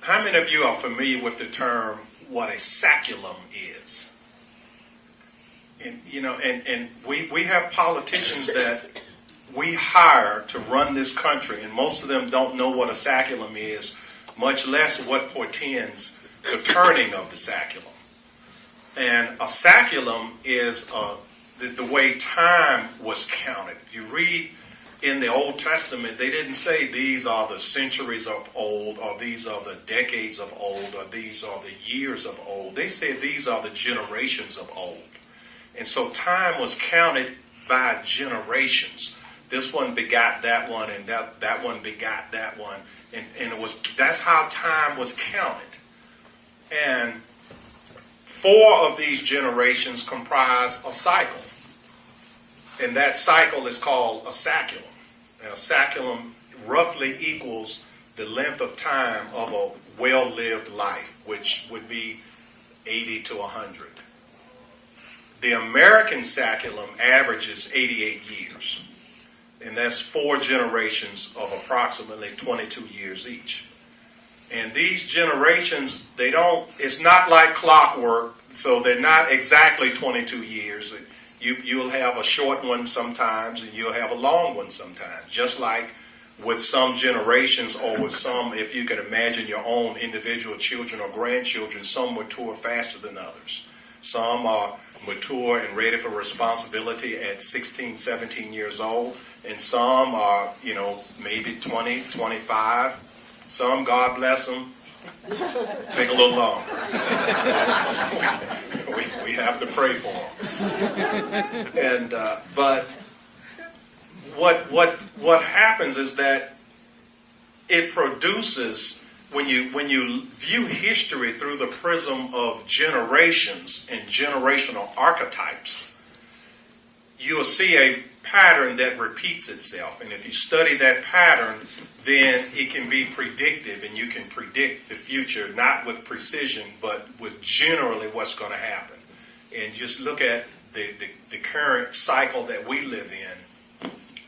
How many of you are familiar with the term what a saculum is? And, and we have politicians that we hire to run this country, and most of them don't know what a saculum is, much less what portends the turning of the saculum. And a saculum is the way time was counted. If you read in the Old Testament, they didn't say these are the centuries of old, or these are the decades of old, or these are the years of old. They said these are the generations of old. And so time was counted by generations. This one begot that one, and that one begot that one. And that's how time was counted. And 4 of these generations comprise a cycle. And that cycle is called a saculum. Now, a saculum roughly equals the length of time of a well-lived life, which would be 80 to 100. The American saculum averages 88 years. And that's 4 generations of approximately 22 years each. And these generations, it's not like clockwork, so they're not exactly 22 years. You'll have a short one sometimes, and you'll have a long one sometimes. Just like with some generations, or with some, if you can imagine your own individual children or grandchildren, some mature faster than others. Some are mature and ready for responsibility at 16, 17 years old. And some are, maybe 20, 25. Some, God bless them, take a little longer. we have to pray for them. And but what happens is that it produces, when you view history through the prism of generations and generational archetypes, you'll see a pattern that repeats itself. And if you study that pattern, then it can be predictive, and you can predict the future, not with precision, but with generally what's going to happen. And just look at the current cycle that we live in.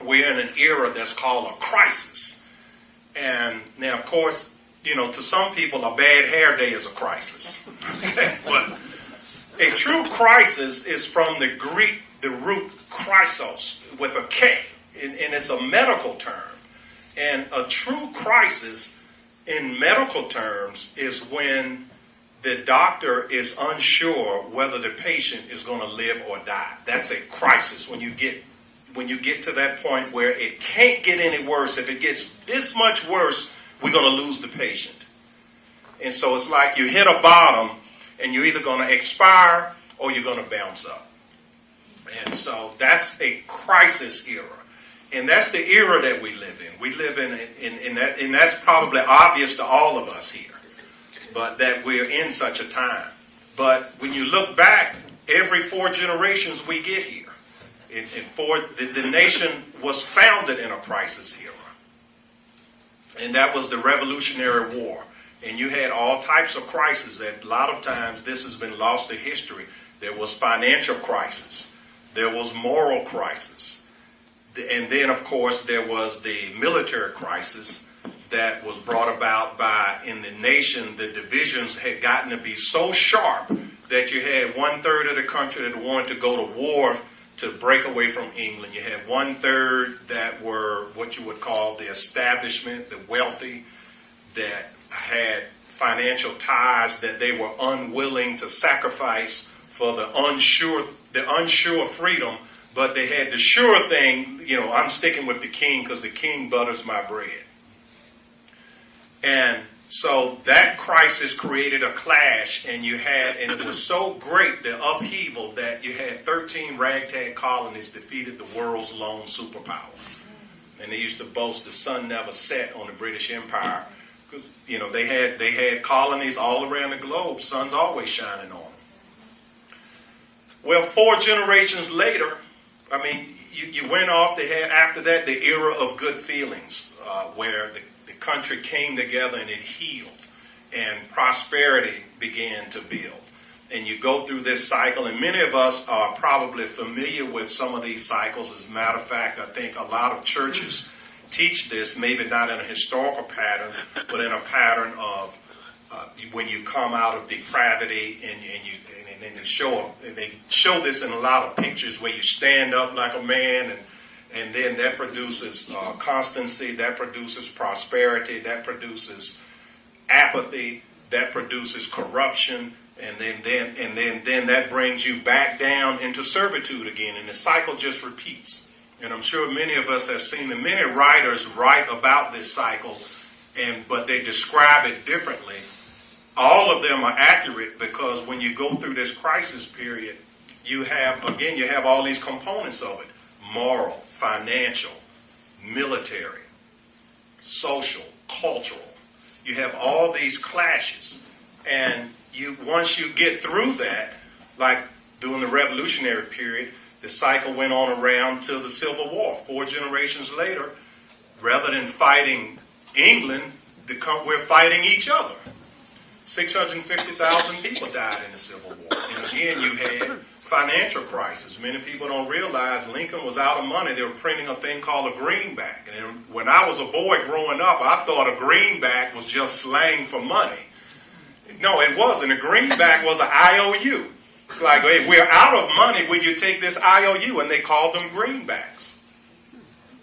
We're in an era that's called a crisis. And now, of course, to some people, a bad hair day is a crisis. But a true crisis is from the Greek, the root chrysos, with a K, and it's a medical term. And a true crisis in medical terms is when the doctor is unsure whether the patient is going to live or die. That's a crisis. When you get to that point where it can't get any worse, if it gets this much worse, we're going to lose the patient. And so it's like you hit a bottom, and you're either going to expire or you're going to bounce up. And so that's a crisis era. And that's the era that we live in. We live in that, and that's probably obvious to all of us here, but that we're in such a time. But when you look back, every 4 generations we get here. The nation was founded in a crisis era. And that was the Revolutionary War. And you had all types of crises that a lot of times this has been lost to history. There was financial crisis. There was moral crisis. And then, of course, there was the military crisis that was brought about by, in the nation, the divisions had gotten to be so sharp that you had 1/3 of the country that wanted to go to war to break away from England. You had 1/3 that were what you would call the establishment, the wealthy, that had financial ties that they were unwilling to sacrifice for the unsure freedom. But they had the sure thing, I'm sticking with the king because the king butters my bread. And so that crisis created a clash, and it was so great, the upheaval, that you had 13 ragtag colonies defeated the world's lone superpower. And they used to boast the sun never set on the British Empire because, they had colonies all around the globe. Sun's always shining on them. Well, 4 generations later, you went off. They had, after that, the era of good feelings, where the country came together and it healed, and prosperity began to build. And you go through this cycle, and many of us are probably familiar with some of these cycles. As a matter of fact, I think a lot of churches teach this, maybe not in a historical pattern, but in a pattern of when you come out of depravity, and they show this in a lot of pictures where you stand up like a man, and then that produces constancy, that produces prosperity, that produces apathy, that produces corruption, and then that brings you back down into servitude again, and the cycle just repeats. And I'm sure many of us have seen that many writers write about this cycle, but they describe it differently. All of them are accurate, because when you go through this crisis period, you have all these components of it: moral, financial, military, social, cultural. You have all these clashes. And once you get through that, like during the Revolutionary period, the cycle went on around till the Civil War. 4 generations later, rather than fighting England, we're fighting each other. 650,000 people died in the Civil War. And again, you had financial crisis. Many people don't realize Lincoln was out of money. They were printing a thing called a greenback. And when I was a boy growing up, I thought a greenback was just slang for money. No, it wasn't. A greenback was an IOU. It's like, hey, we're out of money, will you take this IOU? And they called them greenbacks.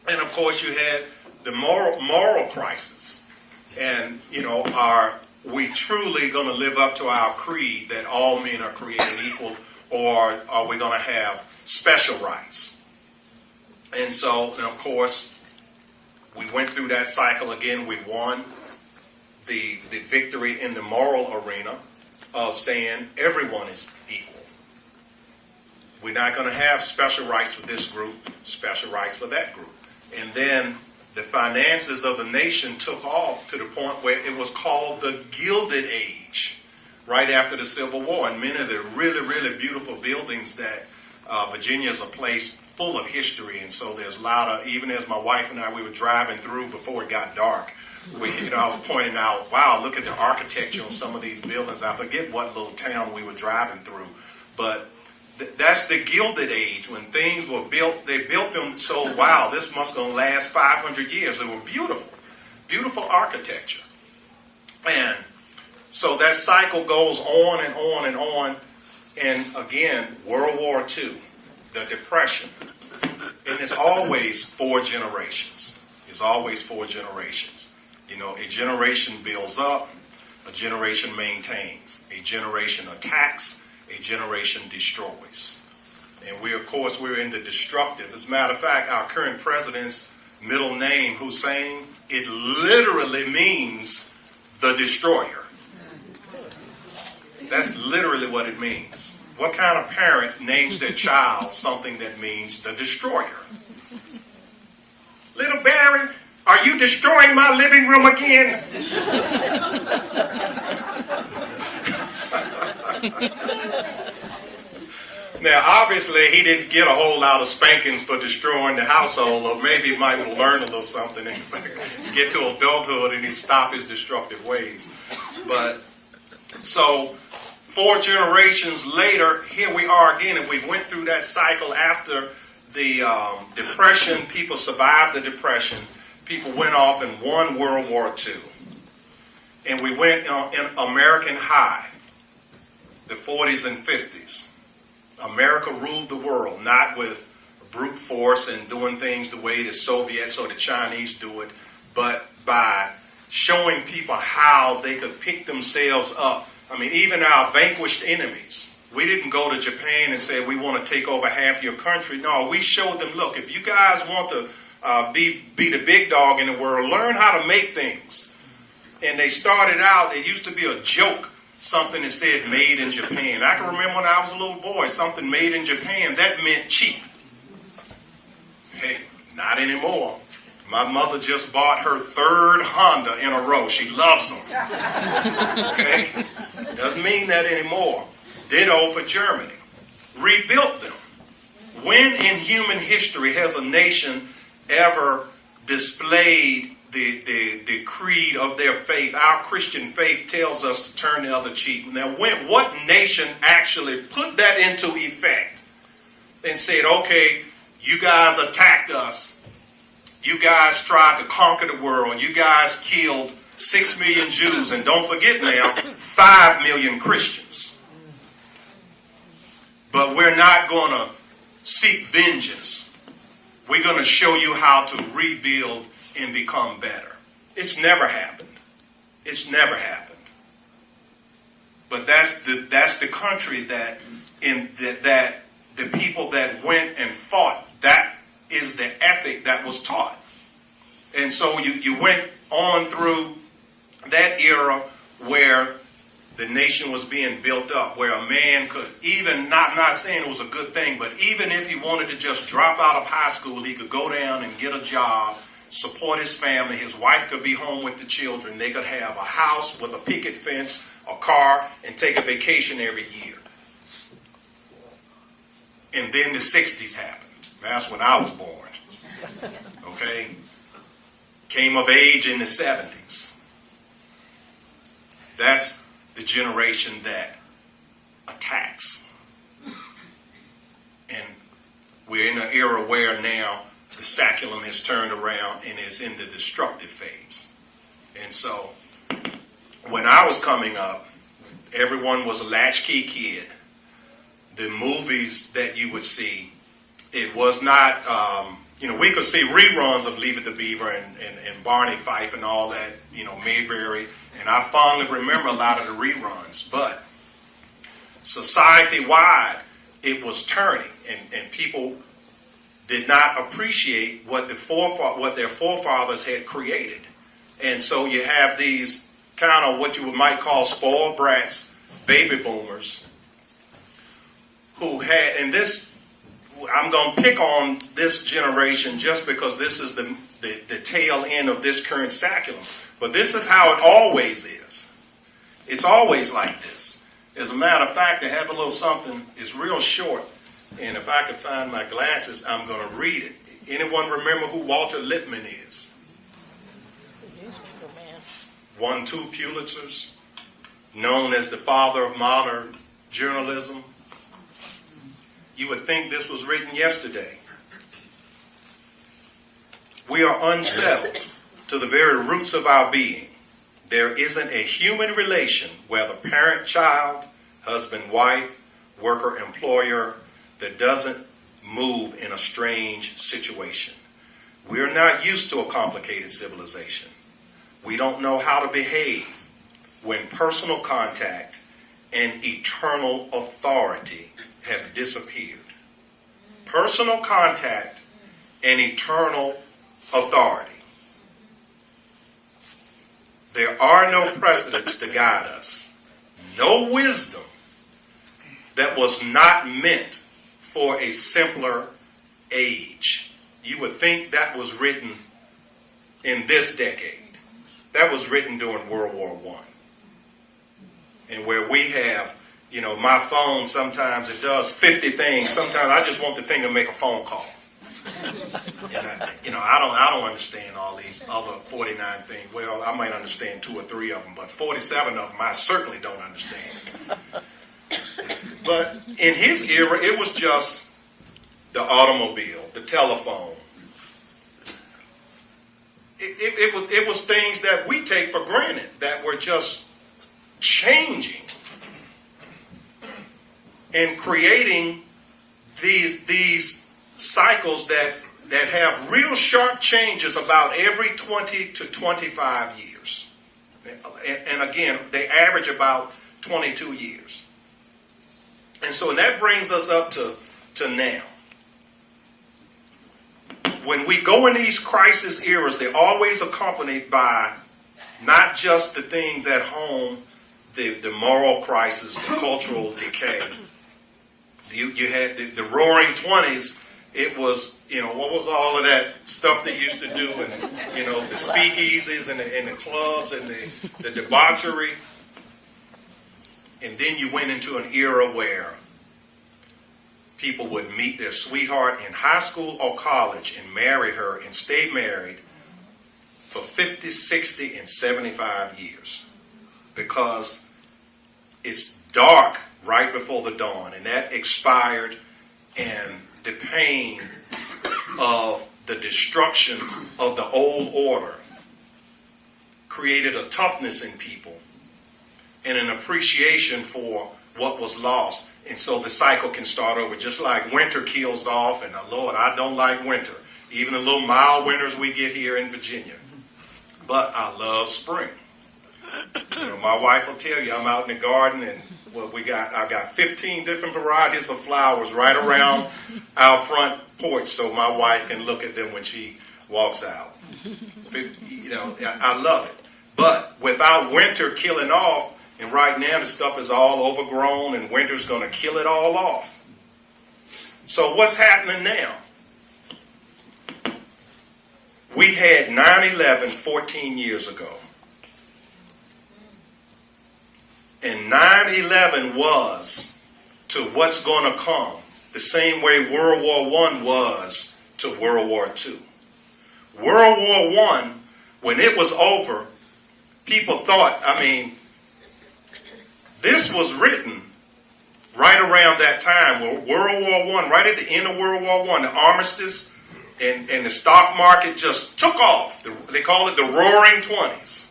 And of course you had the moral crisis. And, are we truly going to live up to our creed that all men are created equal, or are we going to have special rights? And of course, we went through that cycle again. We won the victory in the moral arena of saying everyone is equal. We're not going to have special rights for this group, special rights for that group. And then the finances of the nation took off to the point where it was called the Gilded Age, right after the Civil War. And many of the really, really beautiful buildings that Virginia is a place full of history. And so there's a lot of, even as my wife and I, we were driving through before it got dark, I was pointing out, wow, look at the architecture on some of these buildings. I forget what little town we were driving through. But that's the Gilded Age. When things were built, they built them so, wow, this must going to last 500 years. They were beautiful, beautiful architecture. And so that cycle goes on and on and on. And again, World War II, the Depression. And it's always 4 generations. It's always 4 generations. A generation builds up, a generation maintains, a generation attacks, a generation destroys. And we're in the destructive. As a matter of fact, our current president's middle name, Hussein, it literally means the destroyer. That's literally what it means. What kind of parent names their child something that means the destroyer? Little Barry, are you destroying my living room again? Now, obviously, he didn't get a whole lot of spankings for destroying the household, or maybe he might learn a little something and get to adulthood and he stop his destructive ways. But, so, 4 generations later, here we are again, and we went through that cycle after the Depression. People survived the Depression. People went off and won World War II. And we went in American high, the 40s and 50s. America ruled the world, not with brute force and doing things the way the Soviets or the Chinese do it, but by showing people how they could pick themselves up. I mean, even our vanquished enemies. We didn't go to Japan and say, we want to take over half your country. No, we showed them, look, if you guys want to be the big dog in the world, learn how to make things. And they started out, it used to be a joke, something that said made in Japan. I can remember when I was a little boy, something made in Japan, that meant cheap. Hey, not anymore. My mother just bought her 3rd Honda in a row. She loves them. Okay? Doesn't mean that anymore. Ditto for Germany. Rebuilt them. When in human history has a nation ever displayed the creed of their faith? Our Christian faith tells us to turn the other cheek. Now, what nation actually put that into effect and said, okay, you guys attacked us. You guys tried to conquer the world. You guys killed 6 million Jews. And don't forget now, 5 million Christians. But we're not going to seek vengeance. We're going to show you how to rebuild and become better. It's never happened. It's never happened. But that's the country that the people that went and fought, that is the ethic that was taught. And so you went on through that era where the nation was being built up, where a man could even, not saying it was a good thing, but even if he wanted to just drop out of high school, he could go down and get a job, support his family. His wife could be home with the children. They could have a house with a picket fence, a car, and take a vacation every year. And then the 60s happened. That's when I was born. Okay? Came of age in the 70s. That's the generation that attacks. And we're in an era where now the saculum has turned around and is in the destructive phase. And so when I was coming up, everyone was a latchkey kid. The movies that you would see, it was not, we could see reruns of Leave It to Beaver and Barney Fife and all that, Mayberry. And I fondly remember a lot of the reruns. But society-wide, it was turning. And people did not appreciate what their forefathers had created. And so you have these kind of what you might call spoiled brats, baby boomers, who had, and this, I'm going to pick on this generation just because this is the tail end of this current saculum. But this is how it always is. It's always like this. As a matter of fact, I have a little something, it's real short, and if I could find my glasses, I'm going to read it. Anyone remember who Walter Lippmann is? It's a newspaper man. Won 2 Pulitzers, known as the father of modern journalism. You would think this was written yesterday. We are unsettled to the very roots of our being. There isn't a human relation, whether parent-child, husband-wife, worker-employer, that doesn't move in a strange situation. We're not used to a complicated civilization. We don't know how to behave when personal contact and eternal authority have disappeared. Personal contact and eternal authority. There are no precedents to guide us. No wisdom that was not meant for a simpler age. You would think that was written in this decade. That was written during World War I. And where we have, my phone sometimes it does 50 things. Sometimes I just want the thing to make a phone call. And I don't understand all these other 49 things. Well, I might understand 2 or 3 of them, but 47 of them I certainly don't understand. But in his era, it was just the automobile, the telephone. It was things that we take for granted that were just changing and creating these cycles that have real sharp changes about every 20 to 25 years. And again, they average about 22 years. And so that brings us up to now. When we go in these crisis eras, they're always accompanied by not just the things at home, the moral crisis, the cultural decay. You had the roaring 20s. It was, what was all of that stuff they used to do, and, the speakeasies and the clubs and the debauchery. And then you went into an era where people would meet their sweetheart in high school or college and marry her and stay married for 50, 60, and 75 years. Because it's dark right before the dawn, and that expired, and the pain of the destruction of the old order created a toughness in people and an appreciation for what was lost. And so the cycle can start over, just like winter kills off. And Lord, I don't like winter, even the little mild winters we get here in Virginia. But I love spring. You know, my wife will tell you I'm out in the garden, and I've got 15 different varieties of flowers right around our front porch, so my wife can look at them when she walks out. You know, I love it. But without winter killing off, and right now the stuff is all overgrown, and winter's going to kill it all off. So what's happening now? We had 9/11 14 years ago. And 9/11 was to what's going to come the same way World War I was to World War II. World War I, when it was over, people thought, this was written right around that time. World War I, right at the end of World War I, the armistice and the stock market just took off. They call it the Roaring '20s.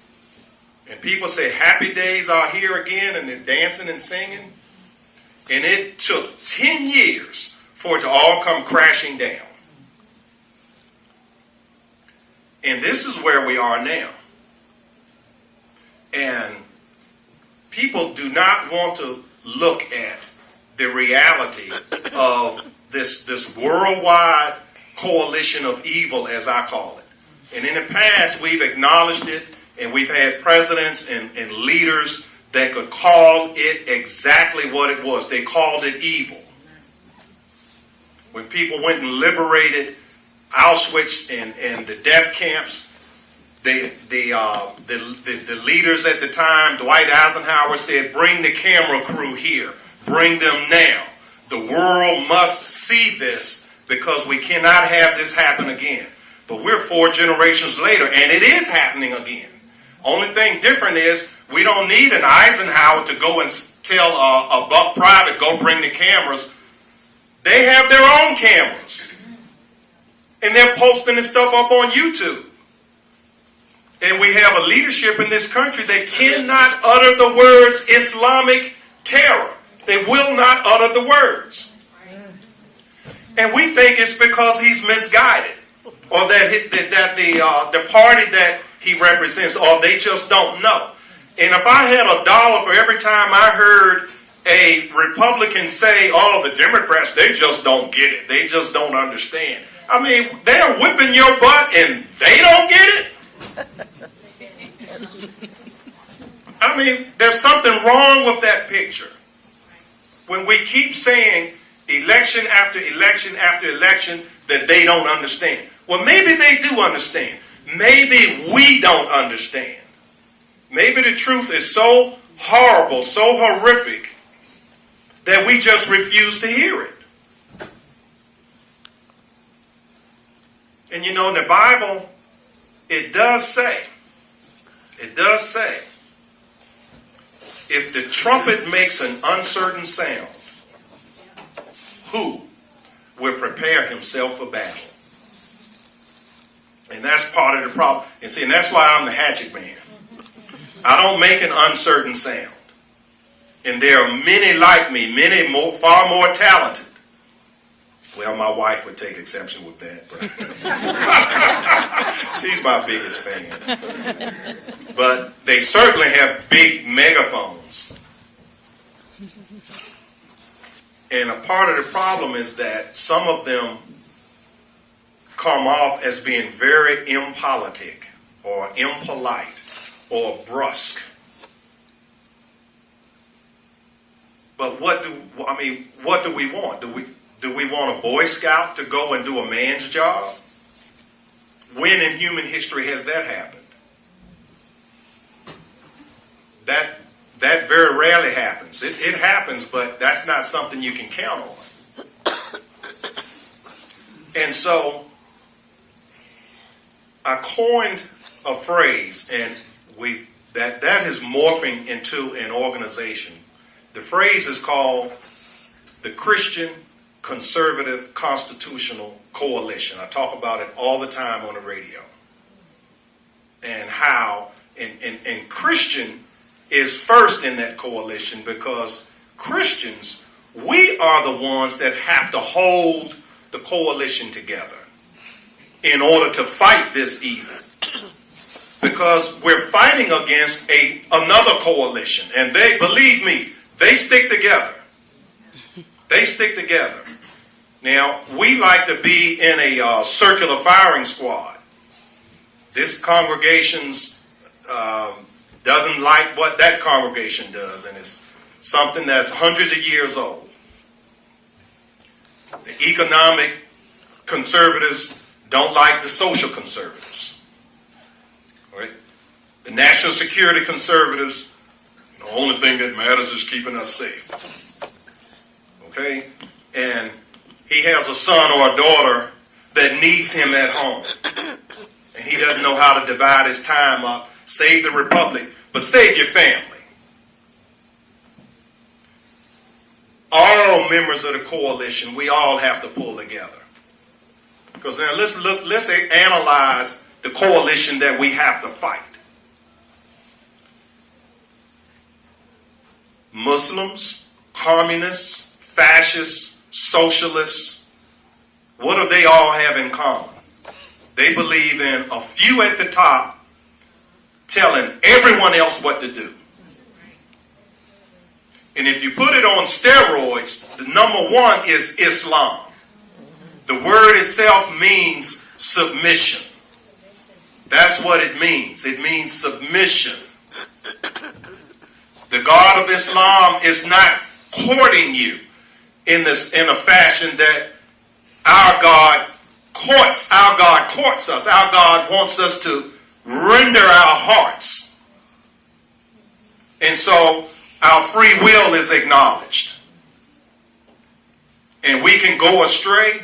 And people say happy days are here again, and they're dancing and singing. And it took 10 years for it to all come crashing down. And this is where we are now. And people do not want to look at the reality of this worldwide coalition of evil, as I call it. And in the past, we've acknowledged it. And we've had presidents and leaders that could call it exactly what it was. They called it evil. When people went and liberated Auschwitz and the death camps, the leaders at the time, Dwight Eisenhower said, bring the camera crew here. Bring them now. The world must see this because we cannot have this happen again. But we're 4 generations later, and it is happening again. Only thing different is we don't need an Eisenhower to go and tell a buck private, go bring the cameras. They have their own cameras. And they're posting this stuff up on YouTube. And we have a leadership in this country that cannot utter the words Islamic terror. They will not utter the words. And we think it's because he's misguided. Or that the party that he represents, or they just don't know. And if I had $1 for every time I heard a Republican say, oh, the Democrats, they just don't get it. They just don't understand. They're whipping your butt and they don't get it? There's something wrong with that picture. When we keep saying election after election after election that they don't understand. Well, maybe they do understand. Maybe we don't understand. Maybe the truth is so horrible, so horrific, that we just refuse to hear it. And you know, in the Bible, it does say, if the trumpet makes an uncertain sound, who will prepare himself for battle? And that's part of the problem. And that's why I'm the hatchet man. I don't make an uncertain sound. And there are many like me, far more talented. Well, my wife would take exception with that. But she's my biggest fan. But they certainly have big megaphones. And a part of the problem is that some of them come off as being very impolitic or impolite or brusque. But what do we want? Do we want a Boy Scout to go and do a man's job? When in human history has that happened? That very rarely happens. It happens, but that's not something you can count on. And so I coined a phrase, and that is morphing into an organization. The phrase is called the Christian Conservative Constitutional Coalition. I talk about it all the time on the radio. And how, and Christian is first in that coalition, because Christians, we are the ones that have to hold the coalition together in order to fight this evil. Because we're fighting against another coalition, and they, believe me, they stick together. They stick together. Now, we like to be in a circular firing squad. This congregation's doesn't like what that congregation does, and it's something that's hundreds of years old. The economic conservatives don't like the social conservatives. Right? The national security conservatives, the only thing that matters is keeping us safe. Okay? And he has a son or a daughter that needs him at home. And he doesn't know how to divide his time up. Save the republic, but save your family. All members of the coalition, we all have to pull together. Because now let's analyze the coalition that we have to fight. Muslims, communists, fascists, socialists, what do they all have in common? They believe in a few at the top telling everyone else what to do. And if you put it on steroids, the number one is Islam. The word itself means submission. That's what it means. It means submission. The God of Islam is not courting you in a fashion that our God courts us. Our God wants us to render our hearts. And so our free will is acknowledged. And we can go astray.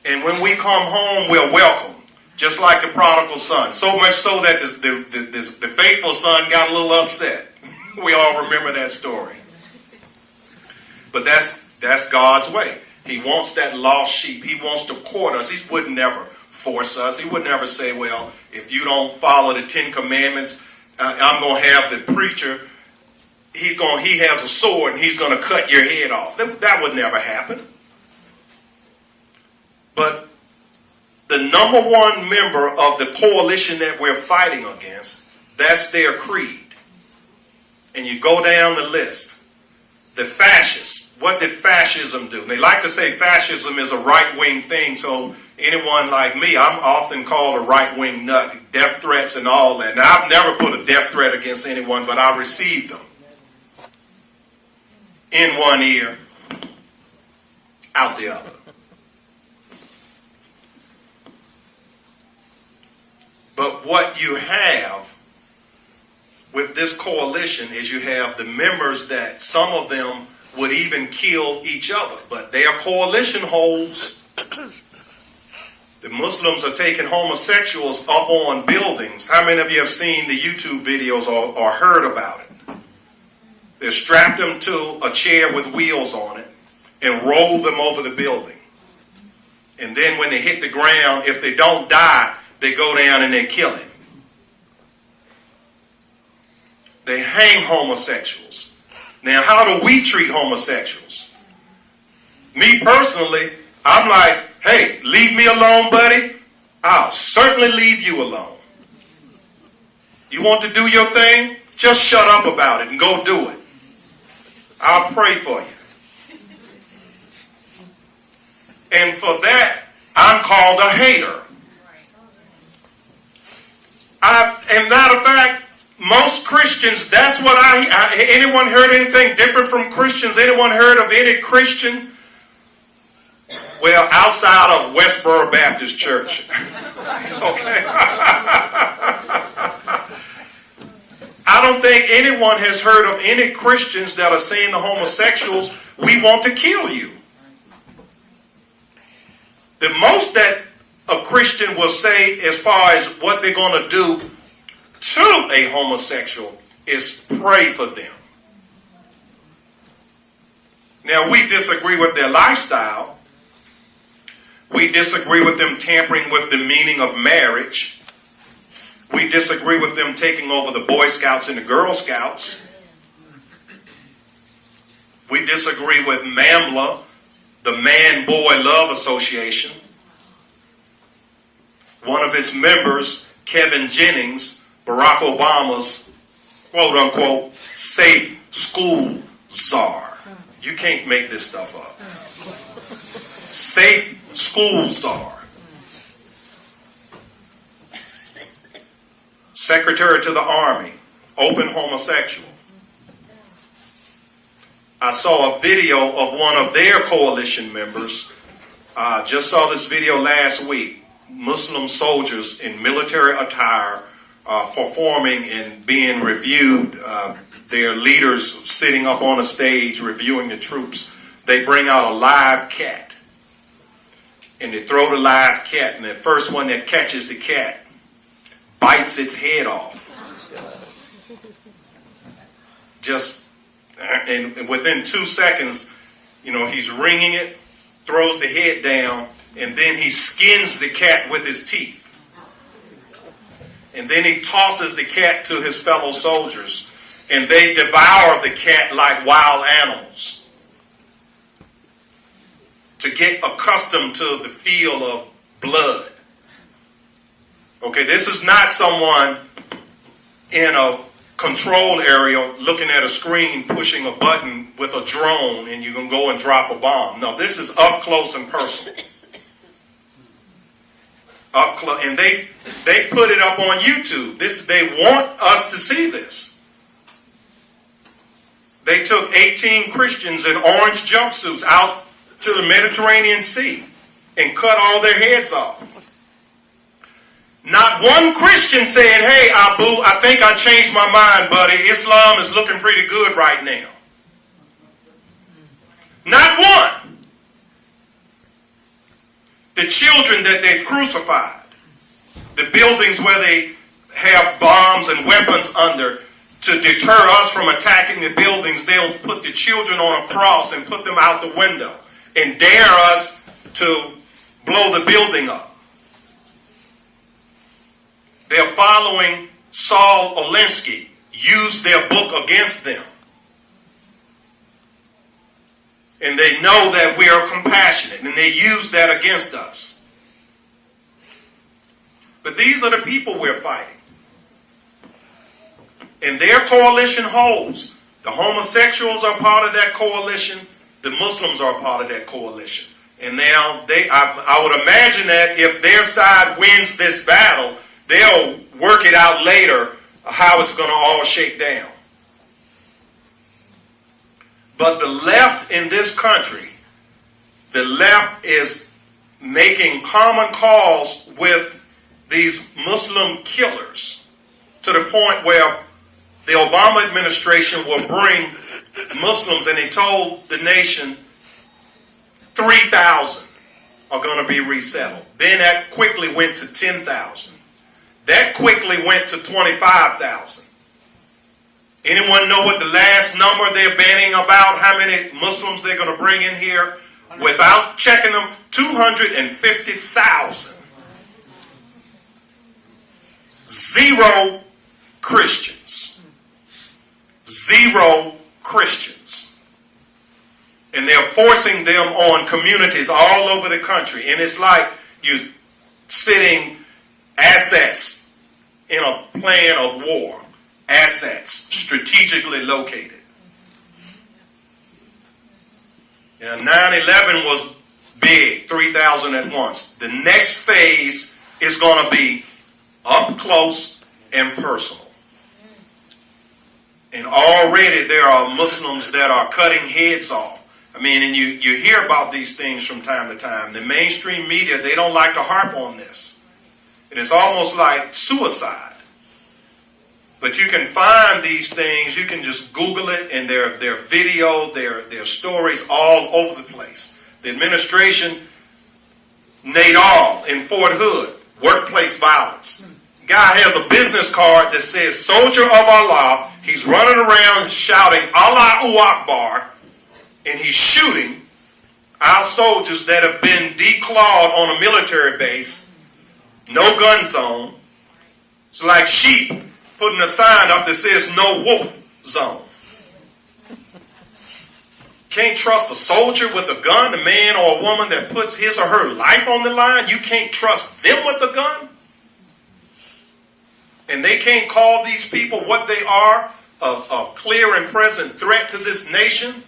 And when we come home, we're welcome. Just like the prodigal son. So much so that the faithful son got a little upset. We all remember that story. But that's God's way. He wants that lost sheep. He wants to court us. He would never force us. He would never say, well, if you don't follow the 10 Commandments, I'm going to have the preacher, he has a sword and he's going to cut your head off. That would never happen. But the number one member of the coalition that we're fighting against, that's their creed. And you go down the list. The fascists, what did fascism do? They like to say fascism is a right-wing thing, so anyone like me, I'm often called a right-wing nut, death threats and all that. Now, I've never put a death threat against anyone, but I received them. In one ear, out the other. But what you have with this coalition is you have the members that some of them would even kill each other. But their coalition holds. The Muslims are taking homosexuals up on buildings. How many of you have seen the YouTube videos or heard about it? They strap them to a chair with wheels on it and roll them over the building. And then when they hit the ground, if they don't die, they go down and they kill him. They hang homosexuals. Now, how do we treat homosexuals? Me personally, I'm like, hey, leave me alone, buddy. I'll certainly leave you alone. You want to do your thing? Just shut up about it and go do it. I'll pray for you. And for that, I'm called a hater. And matter of fact, most Christians, that's what anyone heard anything different from Christians? Anyone heard of any Christian? Well, outside of Westboro Baptist Church. Okay. I don't think anyone has heard of any Christians that are saying to homosexuals, we want to kill you. The most that a Christian will say as far as what they're going to do to a homosexual is pray for them. Now, we disagree with their lifestyle. We disagree with them tampering with the meaning of marriage. We disagree with them taking over the Boy Scouts and the Girl Scouts. We disagree with MAMLA, the Man-Boy Love Association. One of its members, Kevin Jennings, Barack Obama's quote-unquote safe school czar. You can't make this stuff up. Safe school czar. Secretary to the Army, open homosexual. I saw a video of one of their coalition members. Just saw this video last week. Muslim soldiers in military attire performing and being reviewed. Their leaders sitting up on a stage reviewing the troops. They bring out a live cat. And they throw the live cat. And the first one that catches the cat bites its head off. And within 2 seconds, he's wringing it, throws the head down, and then he skins the cat with his teeth. And then he tosses the cat to his fellow soldiers, and they devour the cat like wild animals to get accustomed to the feel of blood. Okay, this is not someone in a control area looking at a screen, pushing a button with a drone, and you can go and drop a bomb. No, this is up close and personal. Up close, and they put it up on YouTube. They want us to see this. They took 18 Christians in orange jumpsuits out to the Mediterranean Sea and cut all their heads off. Not one Christian said, "Hey, Abu, I think I changed my mind, buddy. Islam is looking pretty good right now." Not one. The children that they crucified, the buildings where they have bombs and weapons under to deter us from attacking the buildings, they'll put the children on a cross and put them out the window and dare us to blow the building up. They're following Saul Alinsky, used their book against them. And they know that we are compassionate, and they use that against us. But these are the people we're fighting. And their coalition holds. The homosexuals are part of that coalition. The Muslims are part of that coalition. And now I would imagine that if their side wins this battle, they'll work it out later how it's going to all shake down. But the left in this country, the left is making common cause with these Muslim killers to the point where the Obama administration will bring Muslims, and he told the nation 3,000 are going to be resettled. Then that quickly went to 10,000. That quickly went to 25,000. Anyone know what the last number they're banning about, how many Muslims they're going to bring in here? Without checking them, 250,000. Zero Christians. Zero Christians. And they're forcing them on communities all over the country. And it's like you sitting assets in a plan of war. Assets strategically located. Yeah, 9/11 was big, 3,000 at once. The next phase is going to be up close and personal. And already there are Muslims that are cutting heads off. I mean, and you hear about these things from time to time. The mainstream media, they don't like to harp on this. And it's almost like suicide. But you can find these things, you can just Google it, and their video, their stories all over the place. The administration, Nadal in Fort Hood, workplace violence. Guy has a business card that says Soldier of Allah. He's running around shouting Allahu Akbar, and he's shooting our soldiers that have been declawed on a military base, no gun zone, It's like sheep putting a sign up that says no wolf zone. Can't trust a soldier with a gun, a man or a woman that puts his or her life on the line. You can't trust them with a gun. And they can't call these people what they are, a clear and present threat to this nation.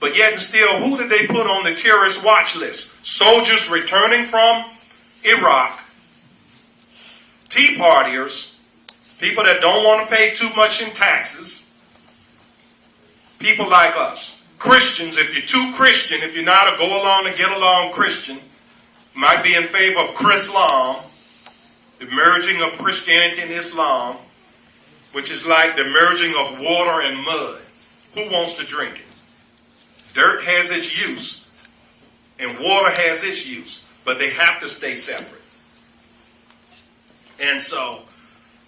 But yet and still, who did they put on the terrorist watch list? Soldiers returning from Iraq, Tea Partiers, people that don't want to pay too much in taxes, people like us. Christians, if you're too Christian, if you're not a go along and get along Christian, might be in favor of Chrislam, the merging of Christianity and Islam, which is like the merging of water and mud. Who wants to drink it? Dirt has its use, and water has its use, but they have to stay separate. And so,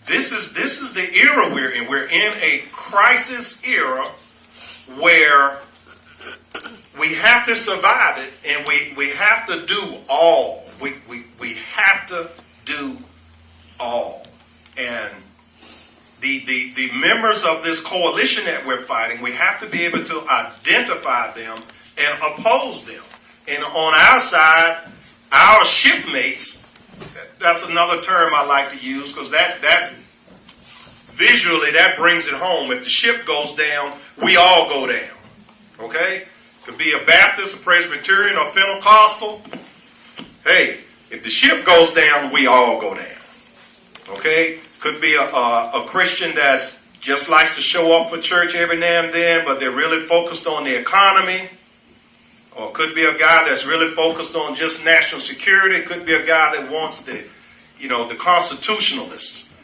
this is the era we're in. We're in a crisis era where we have to survive it, and we have to do all. We have to do all. And the members of this coalition that we're fighting, we have to be able to identify them and oppose them. And on our side, our shipmates, that's another term I like to use, because that visually that brings it home. If the ship goes down, we all go down. Okay? Could be a Baptist, a Presbyterian, or Pentecostal. Hey, if the ship goes down, we all go down. Okay? Could be a Christian that's just likes to show up for church every now and then, but they're really focused on the economy. Or could be a guy that's really focused on just national security. Could be a guy that wants the constitutionalists.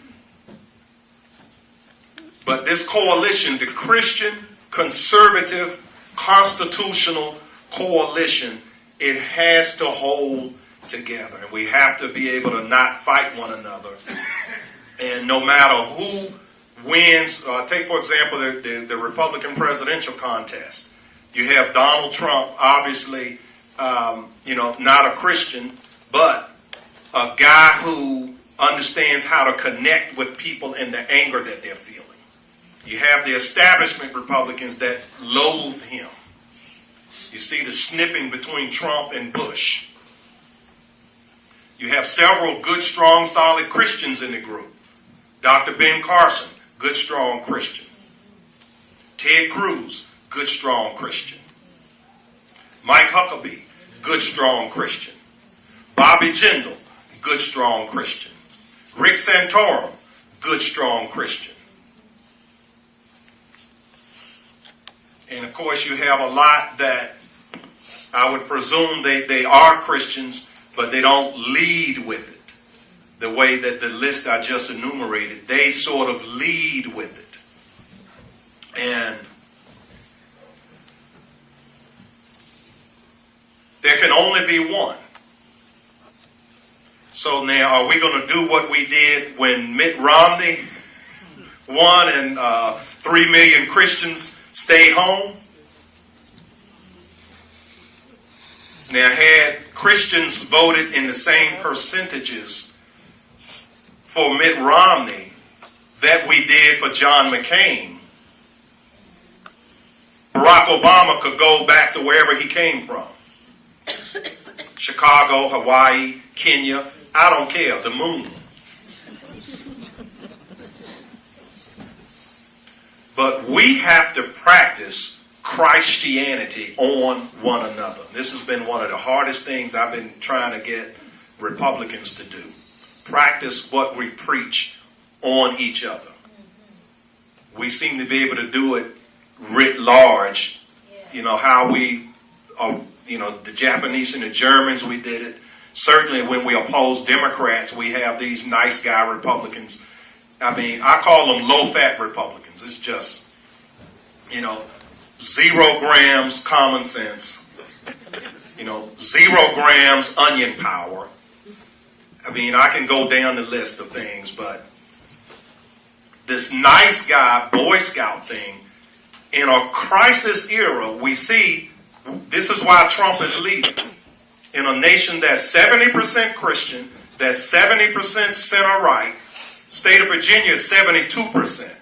But this coalition, the Christian, conservative, constitutional coalition, it has to hold together. And we have to be able to not fight one another. And no matter who wins, take for example the Republican presidential contest. You have Donald Trump, obviously, not a Christian, but a guy who understands how to connect with people and the anger that they're feeling. You have the establishment Republicans that loathe him. You see the snipping between Trump and Bush. You have several good, strong, solid Christians in the group. Dr. Ben Carson, good, strong Christian. Ted Cruz, good, strong Christian. Mike Huckabee, good, strong Christian. Bobby Jindal, good, strong Christian. Rick Santorum, good, strong Christian. And of course you have a lot that I would presume they are Christians, but they don't lead with it. The way that the list I just enumerated, they sort of lead with it. And there can only be one. So now, are we going to do what we did when Mitt Romney won and 3 million Christians stayed home? Now, had Christians voted in the same percentages for Mitt Romney that we did for John McCain, Barack Obama could go back to wherever he came from. Chicago, Hawaii, Kenya, I don't care, the moon. But we have to practice Christianity on one another. This has been one of the hardest things I've been trying to get Republicans to do. Practice what we preach on each other. We seem to be able to do it writ large. You know, how we, the Japanese and the Germans, we did it. Certainly when we oppose Democrats, we have these nice guy Republicans. I mean, I call them low-fat Republicans. It's just, 0 grams common sense. 0 grams onion power. I mean, I can go down the list of things, but this nice guy Boy Scout thing, in a crisis era, we see this is why Trump is leading. In a nation that's 70% Christian, that's 70% center-right, State of Virginia is 72%.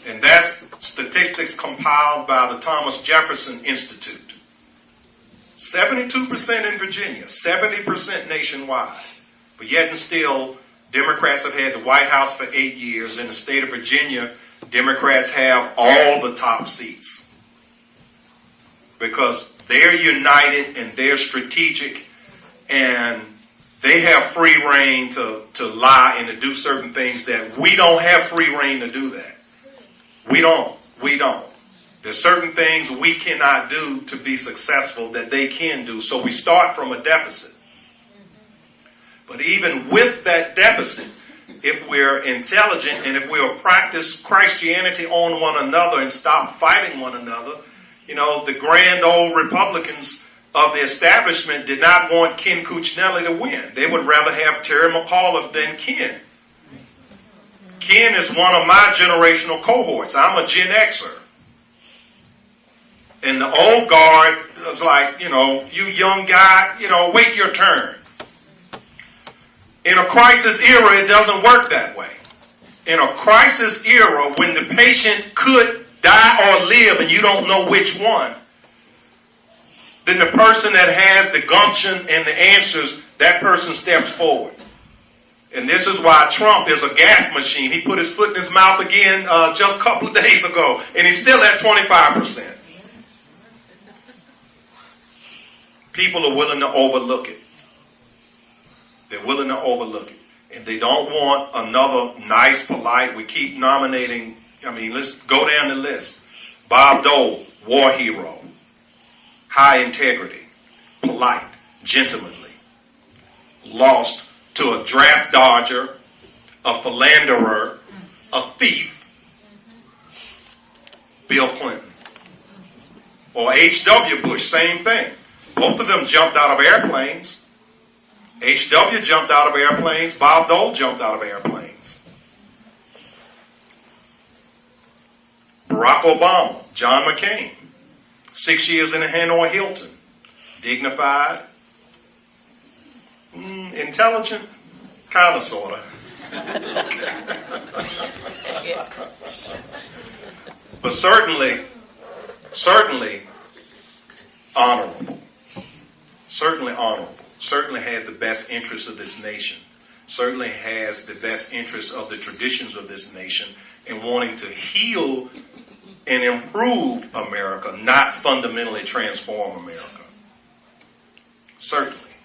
And that's statistics compiled by the Thomas Jefferson Institute. 72% in Virginia, 70% nationwide. But yet and still, Democrats have had the White House for 8 years. In the state of Virginia, Democrats have all the top seats. Because they're united and they're strategic and they have free reign to lie and to do certain things that we don't have free reign to do that. We don't. There's certain things we cannot do to be successful that they can do. So we start from a deficit. But even with that deficit, if we're intelligent and if we'll practice Christianity on one another and stop fighting one another, you know, the grand old Republicans of the establishment did not want Ken Cuccinelli to win. They would rather have Terry McAuliffe than Ken. Ken is one of my generational cohorts. I'm a Gen Xer. And the old guard was like, you know, you young guy, you know, wait your turn. In a crisis era, it doesn't work that way. In a crisis era, when the patient could die or live and you don't know which one, then the person that has the gumption and the answers, that person steps forward. And this is why Trump is a gaffe machine. He put his foot in his mouth again just a couple of days ago, and he's still at 25%. People are willing to overlook it. They're willing to overlook it. And they don't want another nice, polite, we keep nominating, I mean, let's go down the list. Bob Dole, war hero. High integrity, polite, gentlemanly. Lost to a draft dodger, a philanderer, a thief, Bill Clinton. Or H.W. Bush, same thing. Both of them jumped out of airplanes. H.W. jumped out of airplanes. Bob Dole jumped out of airplanes. Barack Obama, John McCain. 6 years in the Hanoi Hilton. Dignified. Intelligent. Kind of, sort of. But certainly honorable. Certainly honorable. Certainly had the best interests of this nation. Certainly has the best interests of the traditions of this nation and wanting to heal and improve America, not fundamentally transform America. Certainly.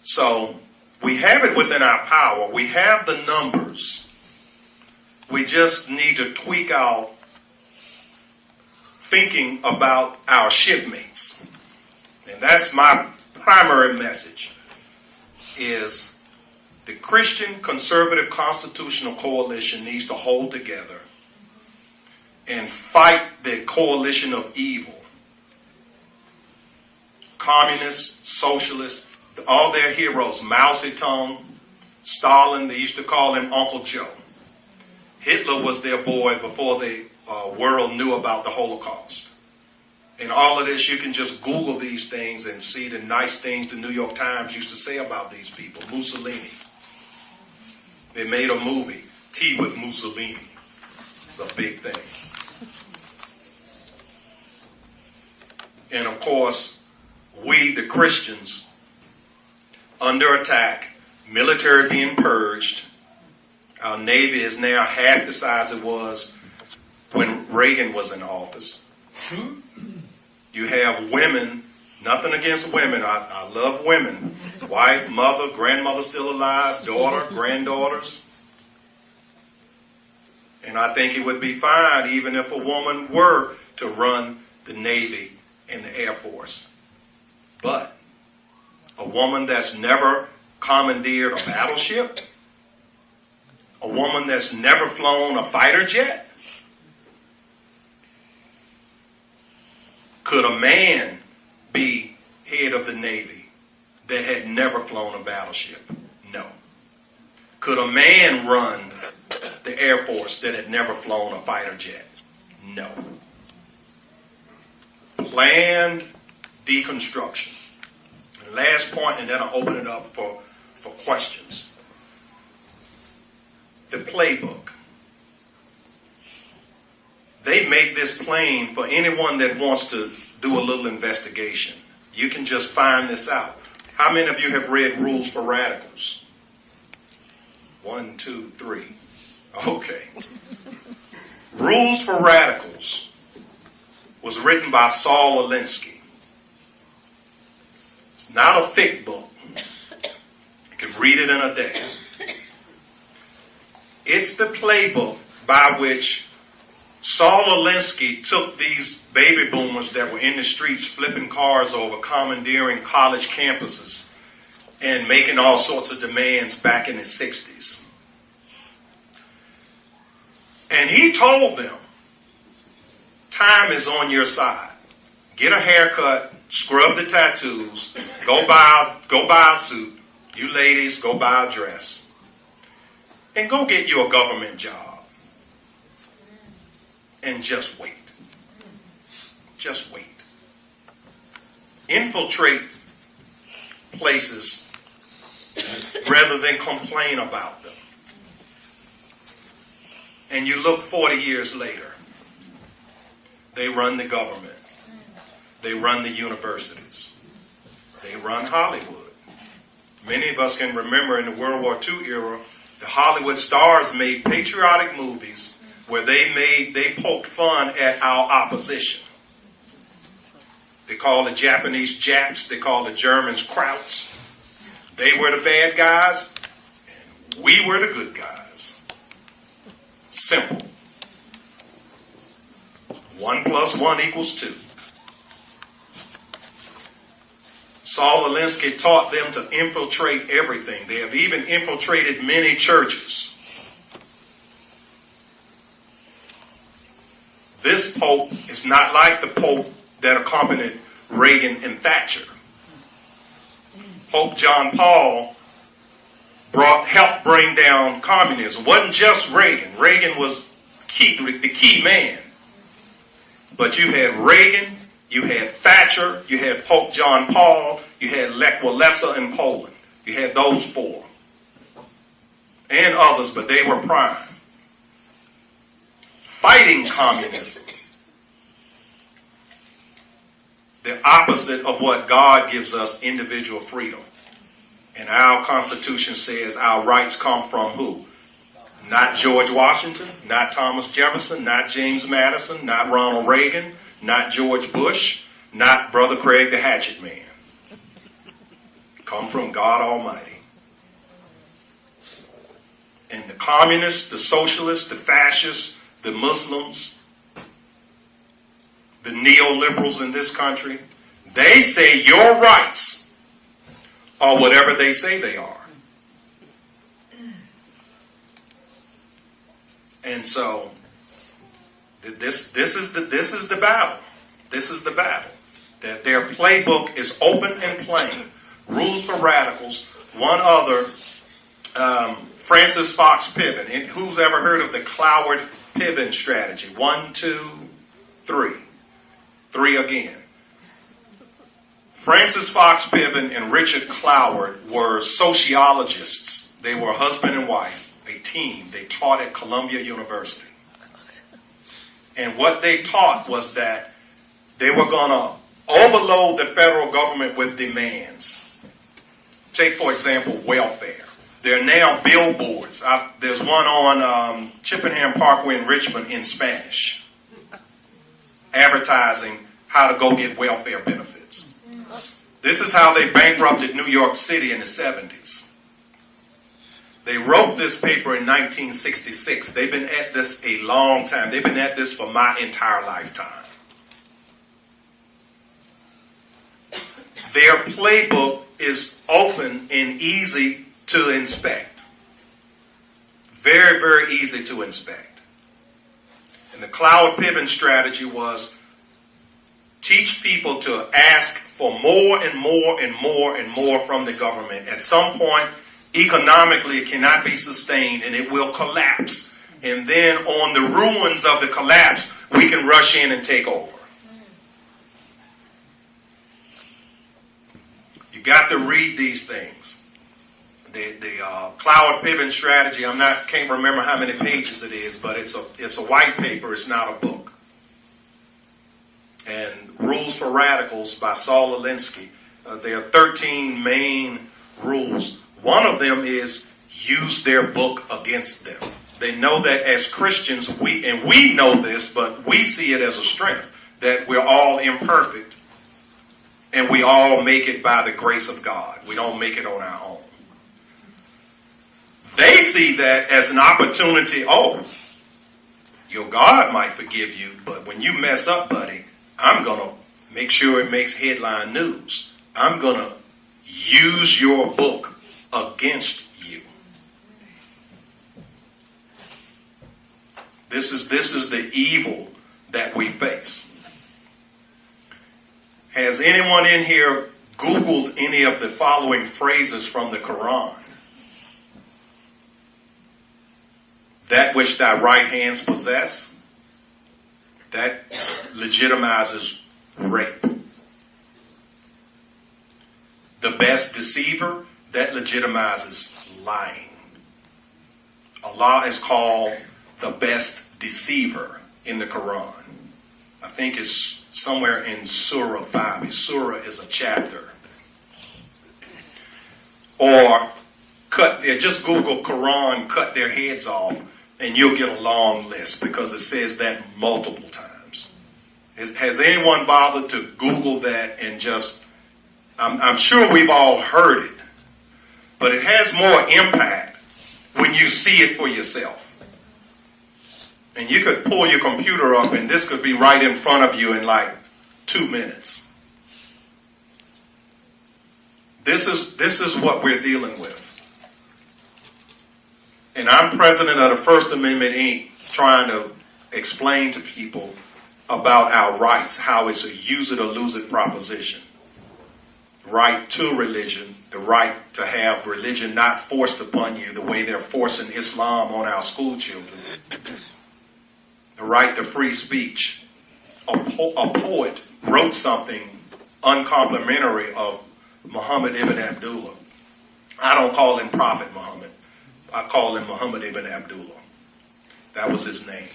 So we have it within our power. We have the numbers. We just need to tweak our thinking about our shipmates. And that's my primary message, is the Christian Conservative Constitutional Coalition needs to hold together and fight the coalition of evil. Communists, socialists, all their heroes, Mao Zedong, Stalin, they used to call him Uncle Joe. Hitler was their boy before the world knew about the Holocaust. And all of this, you can just Google these things and see the nice things the New York Times used to say about these people. Mussolini. They made a movie, Tea with Mussolini. It's a big thing. And of course, we, the Christians, under attack, military being purged. Our Navy is now half the size it was when Reagan was in office. You have women, nothing against women. I love women. Wife, mother, grandmother still alive, daughter, granddaughters. And I think it would be fine even if a woman were to run the Navy and the Air Force. But a woman that's never commandeered a battleship, a woman that's never flown a fighter jet, could a man be head of the Navy that had never flown a battleship? No. Could a man run the Air Force that had never flown a fighter jet? No. Planned deconstruction. And last point, and then I'll open it up for for questions. The playbook. They make this plain for anyone that wants to do a little investigation. You can just find this out. How many of you have read Rules for Radicals? 1, 2, 3. Okay. Rules for Radicals was written by Saul Alinsky. It's not a thick book. You can read it in a day. It's the playbook by which Saul Alinsky took these baby boomers that were in the streets flipping cars over, commandeering college campuses, and making all sorts of demands back in the 60s. And he told them, time is on your side. Get a haircut, scrub the tattoos, go buy a suit. You ladies, go buy a dress. And go get you a government job. And just wait. Just wait. Infiltrate places rather than complain about them. And you look 40 years later, they run the government. They run the universities. They run Hollywood. Many of us can remember in the World War II era, the Hollywood stars made patriotic movies where they poked fun at our opposition. They called the Japanese Japs. They called the Germans Krauts. They were the bad guys, and we were the good guys. Simple. 1 + 1 = 2. Saul Alinsky taught them to infiltrate everything. They have even infiltrated many churches. This pope is not like the pope that accompanied Reagan and Thatcher. Pope John Paul helped bring down communism. It wasn't just Reagan. Reagan was the key man. But you had Reagan, you had Thatcher, you had Pope John Paul, you had Lech Walesa in Poland. You had those four. And others, but they were prime. Fighting communism. The opposite of what God gives us, individual freedom. And our Constitution says our rights come from who? Not George Washington, not Thomas Jefferson, not James Madison, not Ronald Reagan, not George Bush, not Brother Craig the Hatchet Man. Come from God Almighty. And the communists, the socialists, the fascists, the Muslims, the neoliberals in this country, they say your rights are whatever they say they are. And so this is the battle. This is the battle. That their playbook is open and plain. Rules for Radicals. One other, Francis Fox Piven. And who's ever heard of the Cloward-Piven strategy? 1, 2, 3. 3 again. Francis Fox Piven and Richard Cloward were sociologists. They were husband and wife, a team. They taught at Columbia University. And what they taught was that they were going to overload the federal government with demands. Take, for example, welfare. There are now billboards. There's one on Chippenham Parkway in Richmond in Spanish, advertising how to go get welfare benefits. This is how they bankrupted New York City in the 70s. They wrote this paper in 1966. They've been at this a long time. They've been at this for my entire lifetime. Their playbook is open and easy to inspect. Very, very easy to inspect. And the Cloward-Piven strategy was teach people to ask for more and more and more and more from the government. At some point, economically, it cannot be sustained and it will collapse. And then on the ruins of the collapse, we can rush in and take over. You got to read these things. the cloud pivot strategy. Can't remember how many pages it is, but it's a white paper. It's not a book. And Rules for Radicals by Saul Alinsky. There are 13 main rules. One of them is use their book against them. They know that as Christians, we know this, but we see it as a strength, that we're all imperfect and we all make it by the grace of God. We don't make it on our own. They see that as an opportunity. Oh, your God might forgive you, but when you mess up, buddy, I'm going to make sure it makes headline news. I'm going to use your book against you. This is the evil that we face. Has anyone in here Googled any of the following phrases from the Quran? That which thy right hands possess, that legitimizes rape. The best deceiver, that legitimizes lying. Allah is called the best deceiver in the Quran. I think it's somewhere in Surah 5. Surah is a chapter. Or just Google Quran, cut their heads off, and you'll get a long list because it says that multiple times. Has anyone bothered to Google that and just, I'm sure we've all heard it, but it has more impact when you see it for yourself. And you could pull your computer up and this could be right in front of you in like 2 minutes. This is what we're dealing with. And I'm president of the First Amendment, Inc., trying to explain to people about our rights, how it's a use it or lose it proposition. Right to religion, the right to have religion not forced upon you the way they're forcing Islam on our school children. The right to free speech. A poet wrote something uncomplimentary of Muhammad ibn Abdullah. I don't call him Prophet Muhammad. I call him Muhammad ibn Abdullah. That was his name.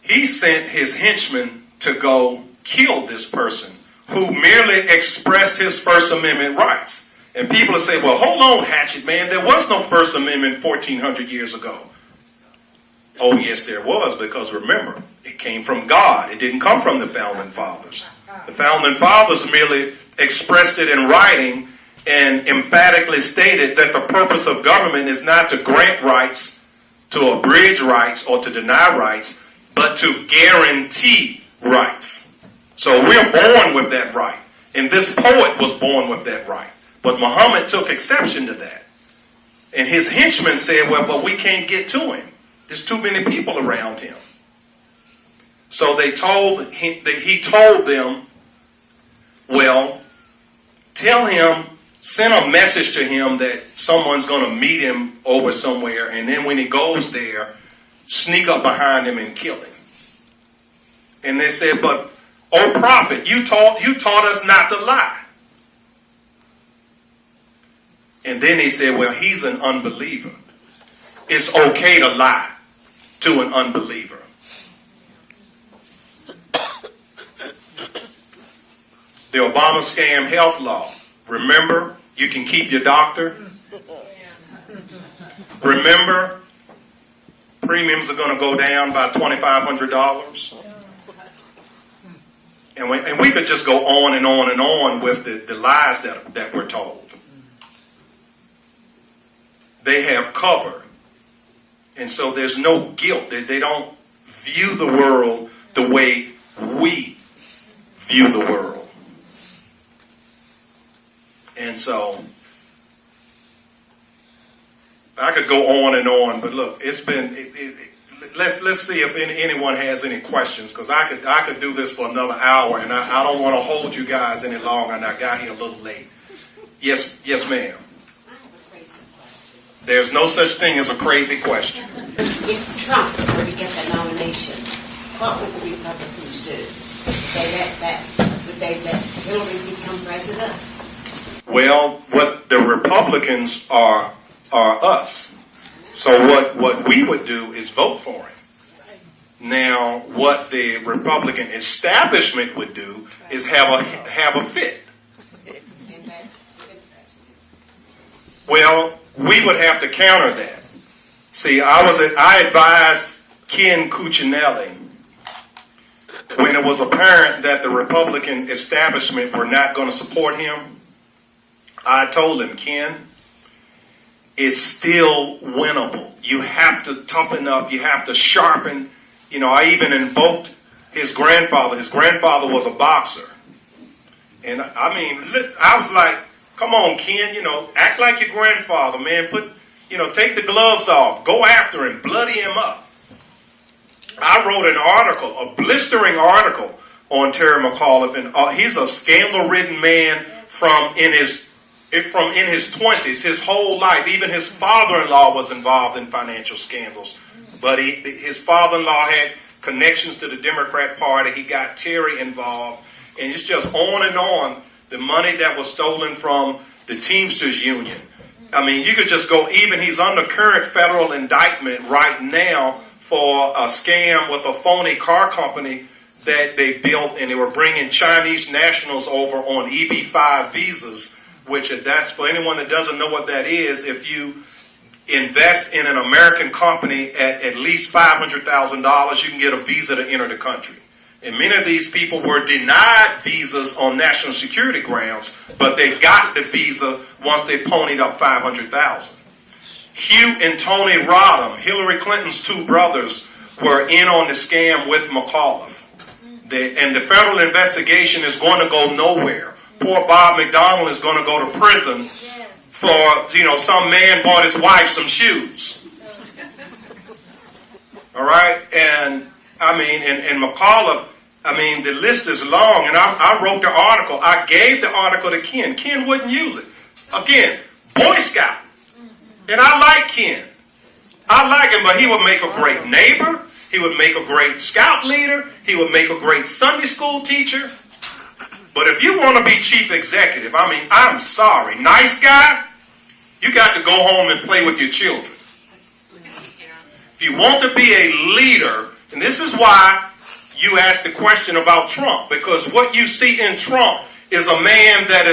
He sent his henchmen to go kill this person who merely expressed his First Amendment rights. And people will say, well, hold on, Hatchet Man, there was no First Amendment 1,400 years ago. Oh, yes, there was, because remember, it came from God. It didn't come from the Founding Fathers. The Founding Fathers merely expressed it in writing and emphatically stated that the purpose of government is not to grant rights, to abridge rights, or to deny rights, but to guarantee rights. So we're born with that right. And this poet was born with that right. But Muhammad took exception to that. And his henchmen said, well, but we can't get to him. There's too many people around him. So he told them, well, tell him, send a message to him that someone's going to meet him over somewhere, and then when he goes there, sneak up behind him and kill him. And they said, but, oh prophet, you taught us not to lie. And then they said, well, he's an unbeliever. It's okay to lie to an unbeliever. The Obama scam health law. Remember, you can keep your doctor. Remember, premiums are going to go down by $2,500. And we could just go on and on and on with the lies that we're told. They have cover. And so there's no guilt. They don't view the world the way we view the world. And so I could go on and on, but look, it's been. Let's see if anyone has any questions, because I could do this for another hour, and I don't want to hold you guys any longer. And I got here a little late. Yes, ma'am. I have a crazy question. There's no such thing as a crazy question. If Trump were to get the nomination, what would the Republicans do? Would they let Hillary become president? Well, what the Republicans are us. So what we would do is vote for him. Now, what the Republican establishment would do is have a fit. Well, we would have to counter that. See, I advised Ken Cuccinelli when it was apparent that the Republican establishment were not going to support him. I told him, Ken, it's still winnable. You have to toughen up. You have to sharpen. You know, I even invoked his grandfather. His grandfather was a boxer. And I mean, I was like, come on, Ken, you know, act like your grandfather, man. Take the gloves off. Go after him. Bloody him up. I wrote an article, a blistering article on Terry McAuliffe, and he's a scandal-ridden man from in his 20s, his whole life. Even his father-in-law was involved in financial scandals. But his father-in-law had connections to the Democrat Party. He got Terry involved. And it's just on and on. The money that was stolen from the Teamsters Union. I mean, you could just go, even he's under current federal indictment right now for a scam with a phony car company that they built, and they were bringing Chinese nationals over on EB-5 visas, which that's for anyone that doesn't know what that is. If you invest in an American company at least $500,000, you can get a visa to enter the country. And many of these people were denied visas on national security grounds, but they got the visa once they ponied up $500,000. Hugh and Tony Rodham, Hillary Clinton's two brothers, were in on the scam with McAuliffe. And the federal investigation is going to go nowhere. Poor Bob McDonnell is going to go to prison for, some man bought his wife some shoes. All right? And McAuliffe, the list is long, and I wrote the article. I gave the article to Ken. Ken wouldn't use it. Again, Boy Scout. And I like Ken. I like him, but he would make a great neighbor. He would make a great scout leader. He would make a great Sunday school teacher. But if you want to be chief executive, I'm sorry. Nice guy, you got to go home and play with your children. If you want to be a leader, and this is why you asked the question about Trump, because what you see in Trump is a man that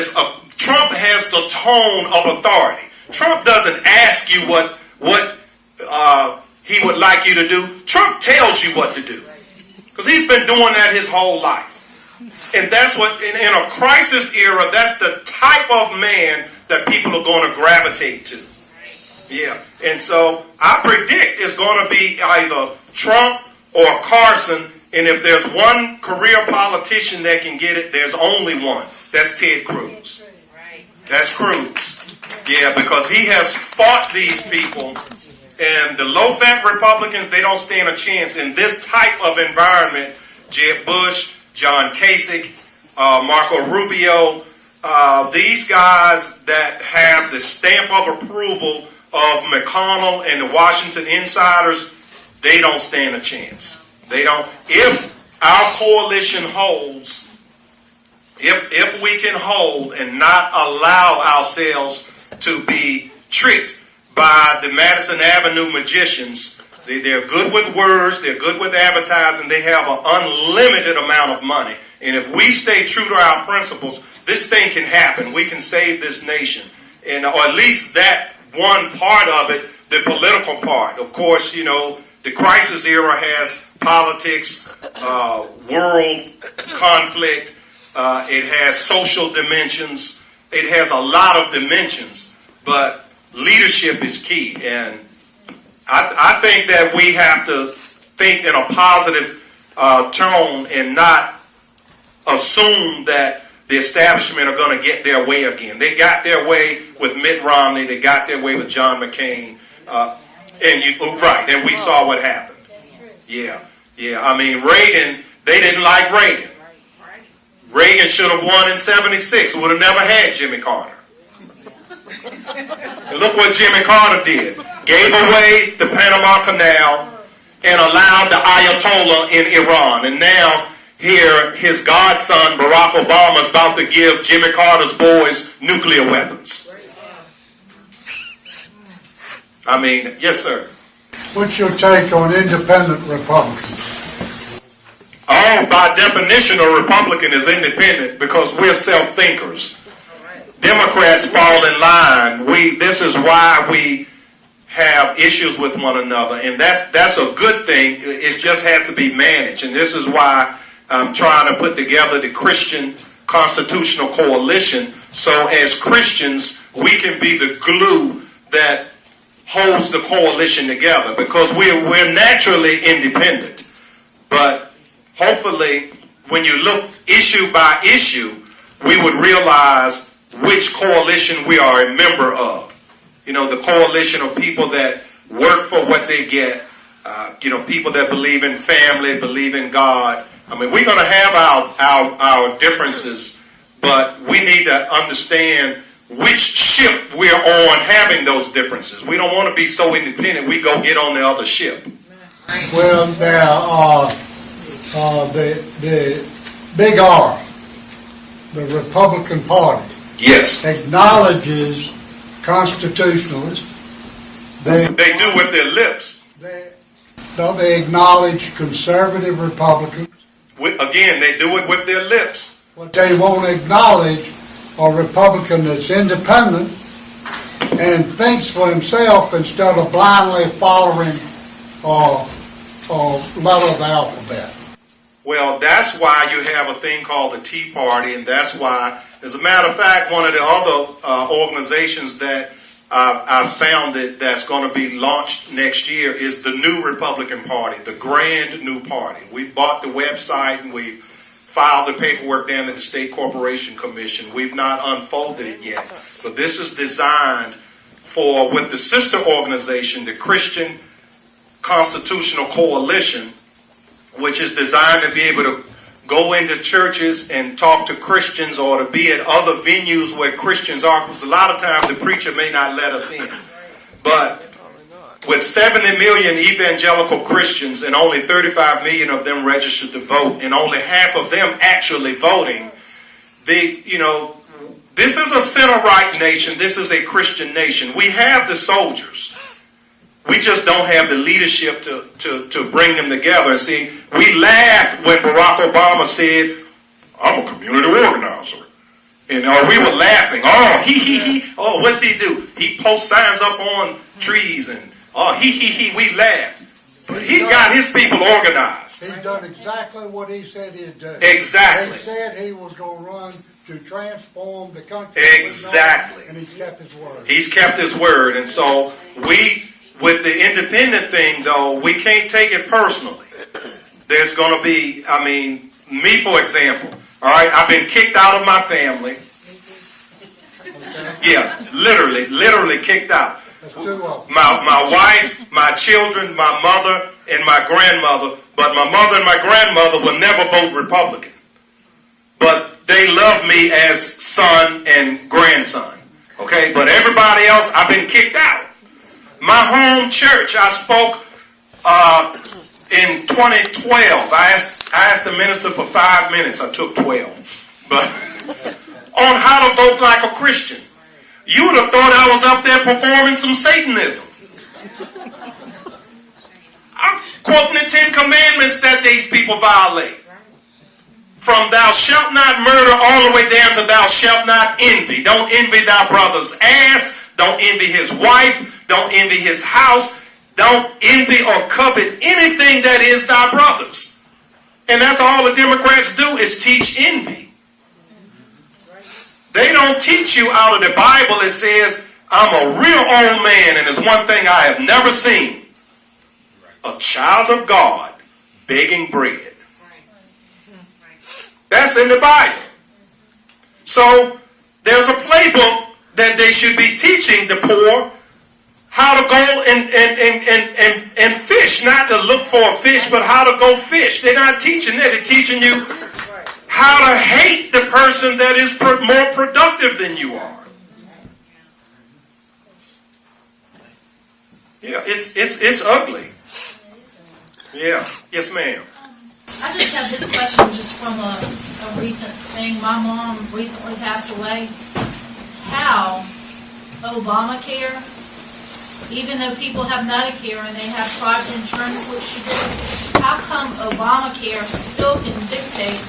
Trump has the tone of authority. Trump doesn't ask you what he would like you to do. Trump tells you what to do, because he's been doing that his whole life. And that's what, in a crisis era, that's the type of man that people are going to gravitate to. Yeah. And so I predict it's going to be either Trump or Carson. And if there's one career politician that can get it, there's only one. That's Ted Cruz. That's Cruz. Yeah, because he has fought these people. And the low-fat Republicans, they don't stand a chance in this type of environment. Jeb Bush, John Kasich, Marco Rubio, these guys that have the stamp of approval of McConnell and the Washington insiders, they don't stand a chance. They don't. If our coalition holds, if we can hold and not allow ourselves to be tricked by the Madison Avenue magicians, they're good with words, they're good with advertising, they have an unlimited amount of money. And if we stay true to our principles, this thing can happen. We can save this nation. And or at least that one part of it, the political part. Of course, the crisis era has politics, world conflict, it has social dimensions, it has a lot of dimensions, but leadership is key. And I think that we have to think in a positive tone and not assume that the establishment are going to get their way again. They got their way with Mitt Romney. They got their way with John McCain. And we saw what happened. Yeah. Reagan, they didn't like Reagan. Reagan should have won in 76. Would have never had Jimmy Carter. And look what Jimmy Carter did. Gave away the Panama Canal and allowed the Ayatollah in Iran. And now here his godson, Barack Obama, is about to give Jimmy Carter's boys nuclear weapons. I mean, yes, sir. What's your take on independent Republicans? Oh, by definition, a Republican is independent because we're self-thinkers. Democrats fall in line. This is why we have issues with one another, and that's a good thing. It just has to be managed, and this is why I'm trying to put together the Christian Constitutional Coalition, so as Christians we can be the glue that holds the coalition together, because we're naturally independent. But hopefully, when you look issue by issue, we would realize which coalition we are a member of. You know, the coalition of people that work for what they get, people that believe in family, believe in God. I mean, we're going to have our differences, but we need to understand which ship we're on having those differences. We don't want to be so independent we go get on the other ship. Well, now, the big R, the Republican Party, Yes. acknowledges constitutionalists. They do with their lips. They acknowledge conservative Republicans. Again, they do it with their lips. But they won't acknowledge a Republican that's independent and thinks for himself instead of blindly following a letter of the alphabet. Well, that's why you have a thing called the Tea Party, and that's why, as a matter of fact, one of the other organizations that I've founded that's going to be launched next year is the New Republican Party, the Grand New Party. We bought the website and we've filed the paperwork down at the State Corporation Commission. We've not unfolded it yet, but this is designed for, with the sister organization, the Christian Constitutional Coalition, which is designed to be able to go into churches and talk to Christians, or to be at other venues where Christians are, because a lot of times the preacher may not let us in. But with 70 million evangelical Christians and only 35 million of them registered to vote, and only half of them actually voting, this is a center-right nation. This is a Christian nation. We have the soldiers. We just don't have the leadership to bring them together. See, we laughed when Barack Obama said, "I'm a community organizer." And we were laughing. Oh, he. Oh, what's he do? He posts signs up on trees and, he. We laughed. But he got his people organized. He's done exactly what he said he'd do. Exactly. He said he was going to run to transform the country. Exactly. And he's kept his word. He's kept his word. And so with the independent thing, though, we can't take it personally. There's going to be, me, for example, all right, I've been kicked out of my family. Yeah, literally kicked out. That's two of them. My wife, my children, my mother, and my grandmother. But my mother and my grandmother will never vote Republican. But they love me as son and grandson. Okay, but everybody else, I've been kicked out. My home church, I spoke in 2012. I asked the minister for 5 minutes. I took 12. But on how to vote like a Christian. You would have thought I was up there performing some Satanism. I'm quoting the 10 Commandments that these people violate. From thou shalt not murder all the way down to thou shalt not envy. Don't envy thy brother's ass. Don't envy his wife. Don't envy his house. Don't envy or covet anything that is thy brother's. And that's all the Democrats do, is teach envy. They don't teach you out of the Bible. It says, I'm a real old man, and there's one thing I have never seen. A child of God begging bread. That's in the Bible. So there's a playbook that they should be teaching the poor how to go and fish. Not to look for a fish, but how to go fish. They're not teaching that. They're teaching you how to hate the person that is more productive than you are. Yeah, it's ugly. Yeah. Yes, ma'am. I just have this question just from a recent thing. My mom recently passed away. How Obamacare, even though people have Medicare and they have private insurance, which she did, how come Obamacare still can dictate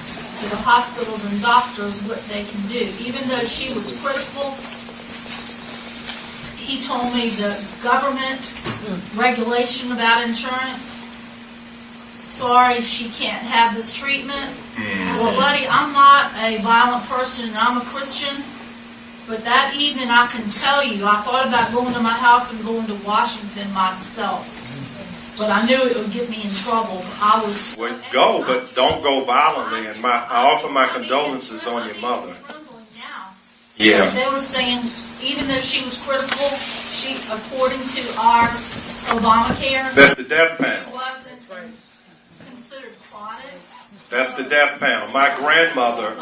to the hospitals and doctors what they can do? Even though she was critical, he told me the government regulation about insurance, sorry, she can't have this treatment. Well, buddy, I'm not a violent person and I'm a Christian, but that evening I can tell you, I thought about going to my house and going to Washington myself. But I knew it would get me in trouble. I was so Well, go, but don't go violently. And I offer my condolences on your mother. Yeah. They were saying, even though she was critical, she, according to our Obamacare, That's the death panel. wasn't considered chronic. That's the death panel. My grandmother, The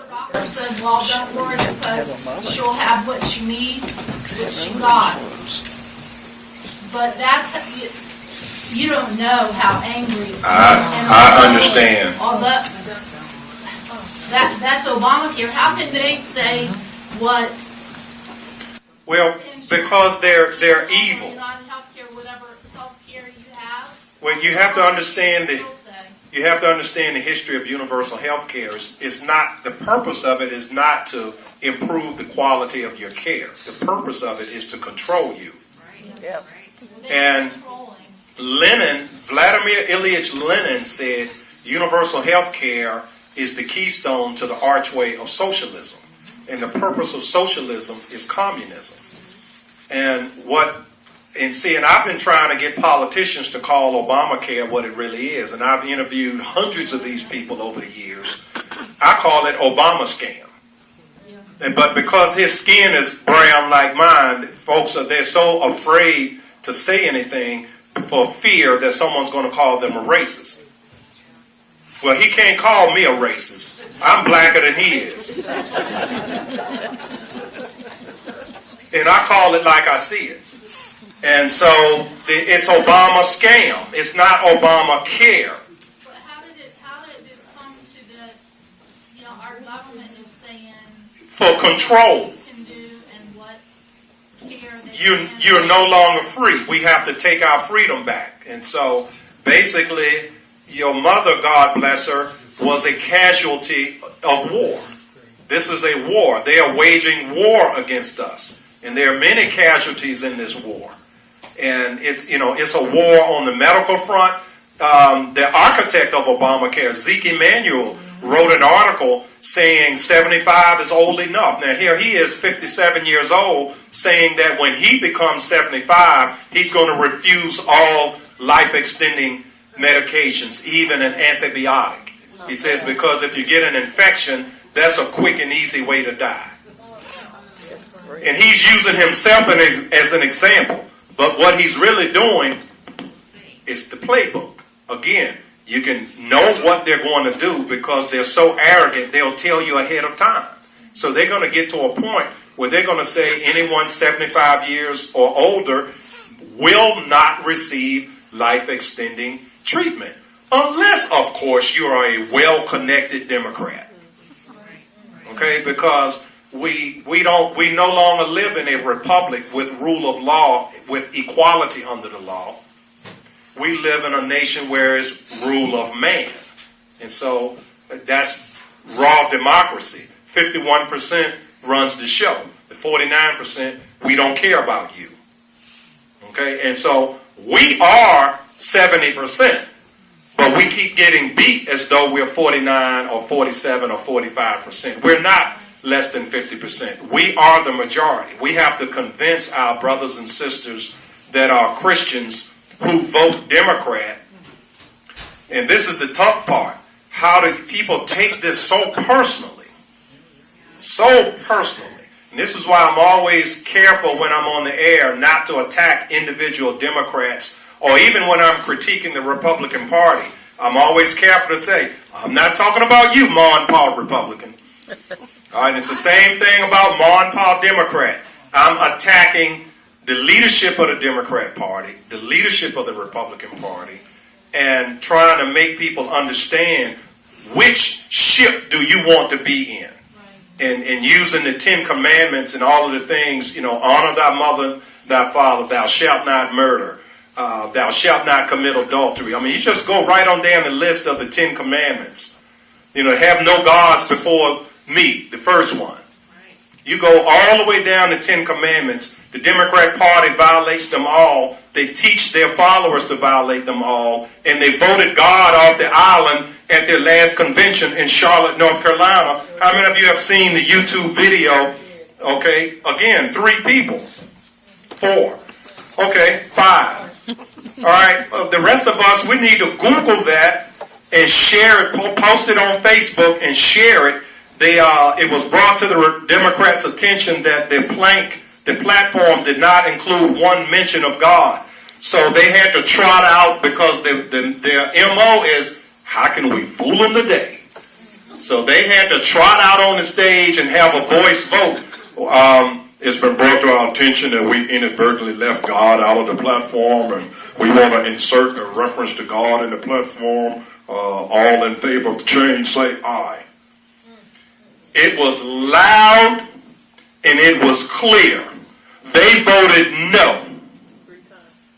doctor said, well, don't worry because she'll have what she needs, which she got. But that's, you don't know how angry. I understand. All that's Obamacare. How can they say what? well, because they're evil. United Healthcare, whatever healthcare you have. Well, you have to understand Still the say. you have to understand the history of universal health care. It's not, the purpose of it is not to improve the quality of your care. The purpose of it is to control you. Yep. And Vladimir Ilyich Lenin said universal health care is the keystone to the archway of socialism. And the purpose of socialism is communism. And I've been trying to get politicians to call Obamacare what it really is. And I've interviewed hundreds of these people over the years. I call it Obama scam. But because his skin is brown like mine, they're so afraid to say anything for fear that someone's going to call them a racist. Well, he can't call me a racist. I'm blacker than he is. And I call it like I see it. And so it's Obama scam. It's not Obamacare. But how did it come to the, our government is saying For control. what can do and what care they You're no longer free. We have to take our freedom back. And so basically, your mother, God bless her, was a casualty of war. This is a war. They are waging war against us. And there are many casualties in this war. And it's a war on the medical front. The architect of Obamacare, Zeke Emanuel, wrote an article saying 75 is old enough. Now here he is, 57 years old, saying that when he becomes 75, he's going to refuse all life-extending medications, even an antibiotic. He says because if you get an infection, that's a quick and easy way to die. And he's using himself as an example. But what he's really doing is the playbook. Again, you can know what they're going to do because they're so arrogant, they'll tell you ahead of time. So they're going to get to a point where they're going to say anyone 75 years or older will not receive life-extending treatment. Unless, of course, you are a well-connected Democrat. Okay? Because we no longer live in a republic with rule of law, with equality under the law. We live in a nation where it's rule of man. And so that's raw democracy. 51% runs the show. The 49%, we don't care about you. Okay? And so we are 70%, but we keep getting beat as though we're 49 or 47 or 45%. We're not less than 50%. We are the majority. We have to convince our brothers and sisters that are Christians who vote Democrat. And this is the tough part. How do people take this so personally? So personally. And this is why I'm always careful when I'm on the air not to attack individual Democrats, or even when I'm critiquing the Republican Party. I'm always careful to say, I'm not talking about you, Ma and Pa Republican. All right, and it's the same thing about Ma and Pa Democrat. I'm attacking the leadership of the Democrat Party, the leadership of the Republican Party, and trying to make people understand which ship do you want to be in. And using the 10 Commandments and all of the things, honor thy mother, thy father, thou shalt not murder, thou shalt not commit adultery. I mean, you just go right on down the list of the 10 Commandments. Have no gods before me, the first one. You go all the way down to 10 Commandments. The Democrat Party violates them all. They teach their followers to violate them all. And they voted God off the island at their last convention in Charlotte, North Carolina. How many of you have seen the YouTube video? Okay, again, 3 people. 4. Okay, 5. All right, the rest of us, we need to Google that and share it, post it on Facebook and share it. It was brought to the Democrats' attention that the platform did not include one mention of God. So they had to trot out, because their MO is, how can we fool them today? So they had to trot out on the stage and have a voice vote. It's been brought to our attention that we inadvertently left God out of the platform, and we want to insert a reference to God in the platform. All in favor of the change, say aye. It was loud and it was clear. They voted no. 3 times.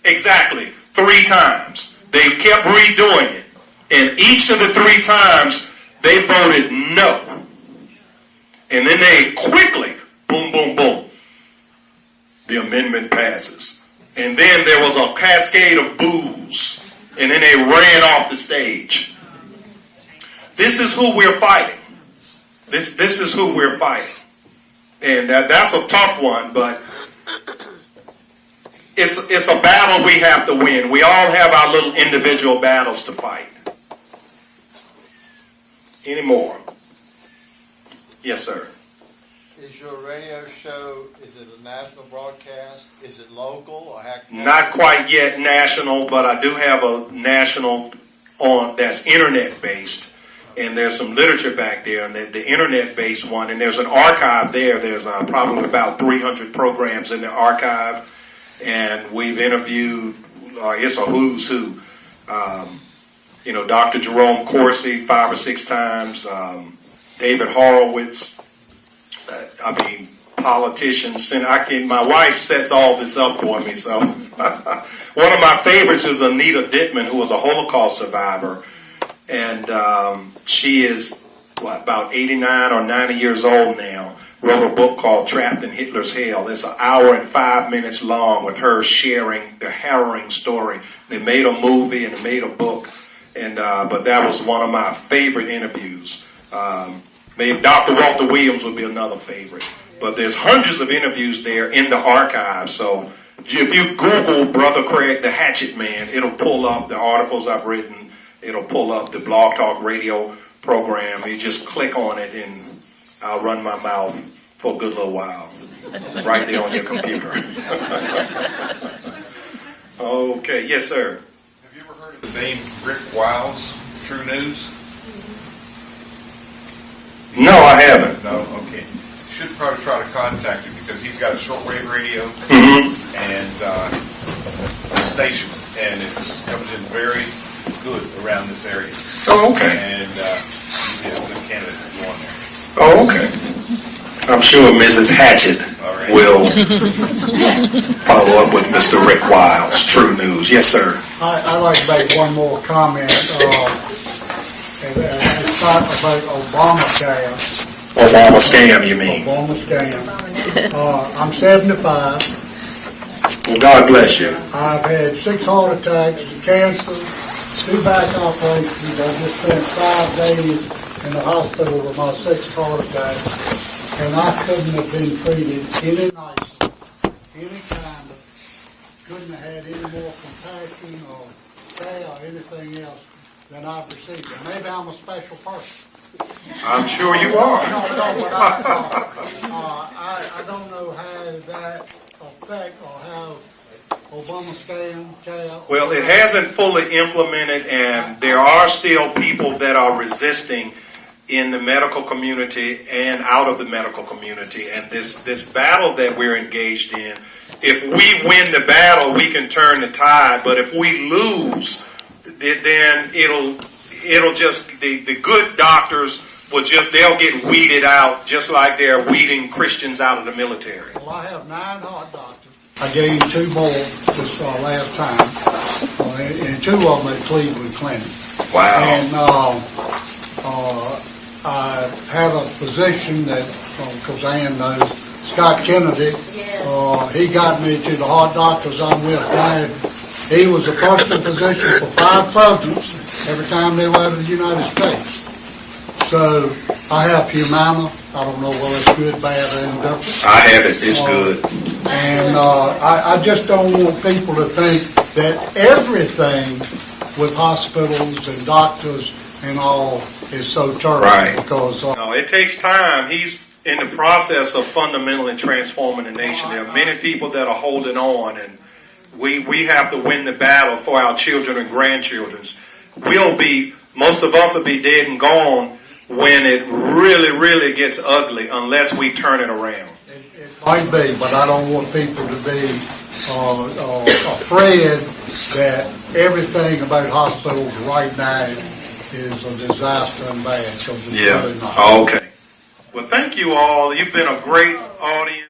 Exactly, 3 times. They kept redoing it. And each of the 3 times, they voted no. And then they quickly, boom, boom, boom, the amendment passes. And then there was a cascade of boos. And then they ran off the stage. This is who we're fighting. This is who we're fighting. And that's a tough one, but it's a battle we have to win. We all have our little individual battles to fight. Any more? Yes, sir. Is your radio show, is it a national broadcast? Is it local? Or Not quite yet national, but I do have a national that's internet based. And there's some literature back there, and the internet-based one, and there's an archive there. There's probably about 300 programs in the archive, and we've interviewed, it's a who's who. Dr. Jerome Corsi 5 or 6 times, David Horowitz, politicians. And my wife sets all this up for me, so. One of my favorites is Anita Dittman, who was a Holocaust survivor. And she is, about 89 or 90 years old now. Wrote a book called Trapped in Hitler's Hell. It's 1 hour and 5 minutes long with her sharing the harrowing story. They made a movie and they made a book. But that was one of my favorite interviews. Maybe Dr. Walter Williams would be another favorite. But there's hundreds of interviews there in the archive. So if you Google Brother Craig the Hatchet Man, it'll pull up the articles I've written. It'll pull up the Blog Talk Radio program. You just click on it and I'll run my mouth for a good little while. Right there on your computer. Okay, yes, sir. Have you ever heard of the name Rick Wiles, True News? No, I haven't. No? Okay. You should probably try to contact him because he's got a shortwave radio and a station, and it comes in very good around this area. Oh, okay. And you'd be a good candidate to go on there. Oh, okay. I'm sure Mrs. Hatchett will follow up with Mr. Rick Wiles, True News. Yes, sir. I'd like to make one more comment. It's not about Obamacare. Obama scam, you mean? Obama scam. I'm 75. Well, God bless you. I've had 6 heart attacks, cancer, 2 back operations. I just spent 5 days in the hospital with my 6th heart attack, and I couldn't have been treated any nicer, any kinder. Couldn't have had any more compassion or care or anything else than I've received. And maybe I'm a special person. I'm sure you are. No, but I don't know how that affect or how Obama scam. Well, it hasn't fully implemented, and there are still people that are resisting in the medical community and out of the medical community. And this battle that we're engaged in, if we win the battle, we can turn the tide. But if we lose, then it'll just, the good doctors will just, they'll get weeded out just like they're weeding Christians out of the military. Well, I have 9 heart doctors. I gained 2 more this last time, and 2 of them at Cleveland Clinic. Wow. And I had a physician that, because Ann knows, Scott Kennedy, he got me to the heart doctors I'm with now. He was a personal physician for 5 presidents every time they were in the United States. So I have Humana. I don't know whether it's good, bad, or indifferent. I have it. It's good. And I just don't want people to think that everything with hospitals and doctors and all is so terrible. Right. Because No, it takes time. He's in the process of fundamentally transforming the nation. There are many people that are holding on, and we have to win the battle for our children and grandchildren. Most of us will be dead and gone when it really, really gets ugly unless we turn it around. it might be, but I don't want people to be afraid that everything about hospitals right now is a disaster and bad, because it's really not. Okay. Well, thank you all. You've been a great audience.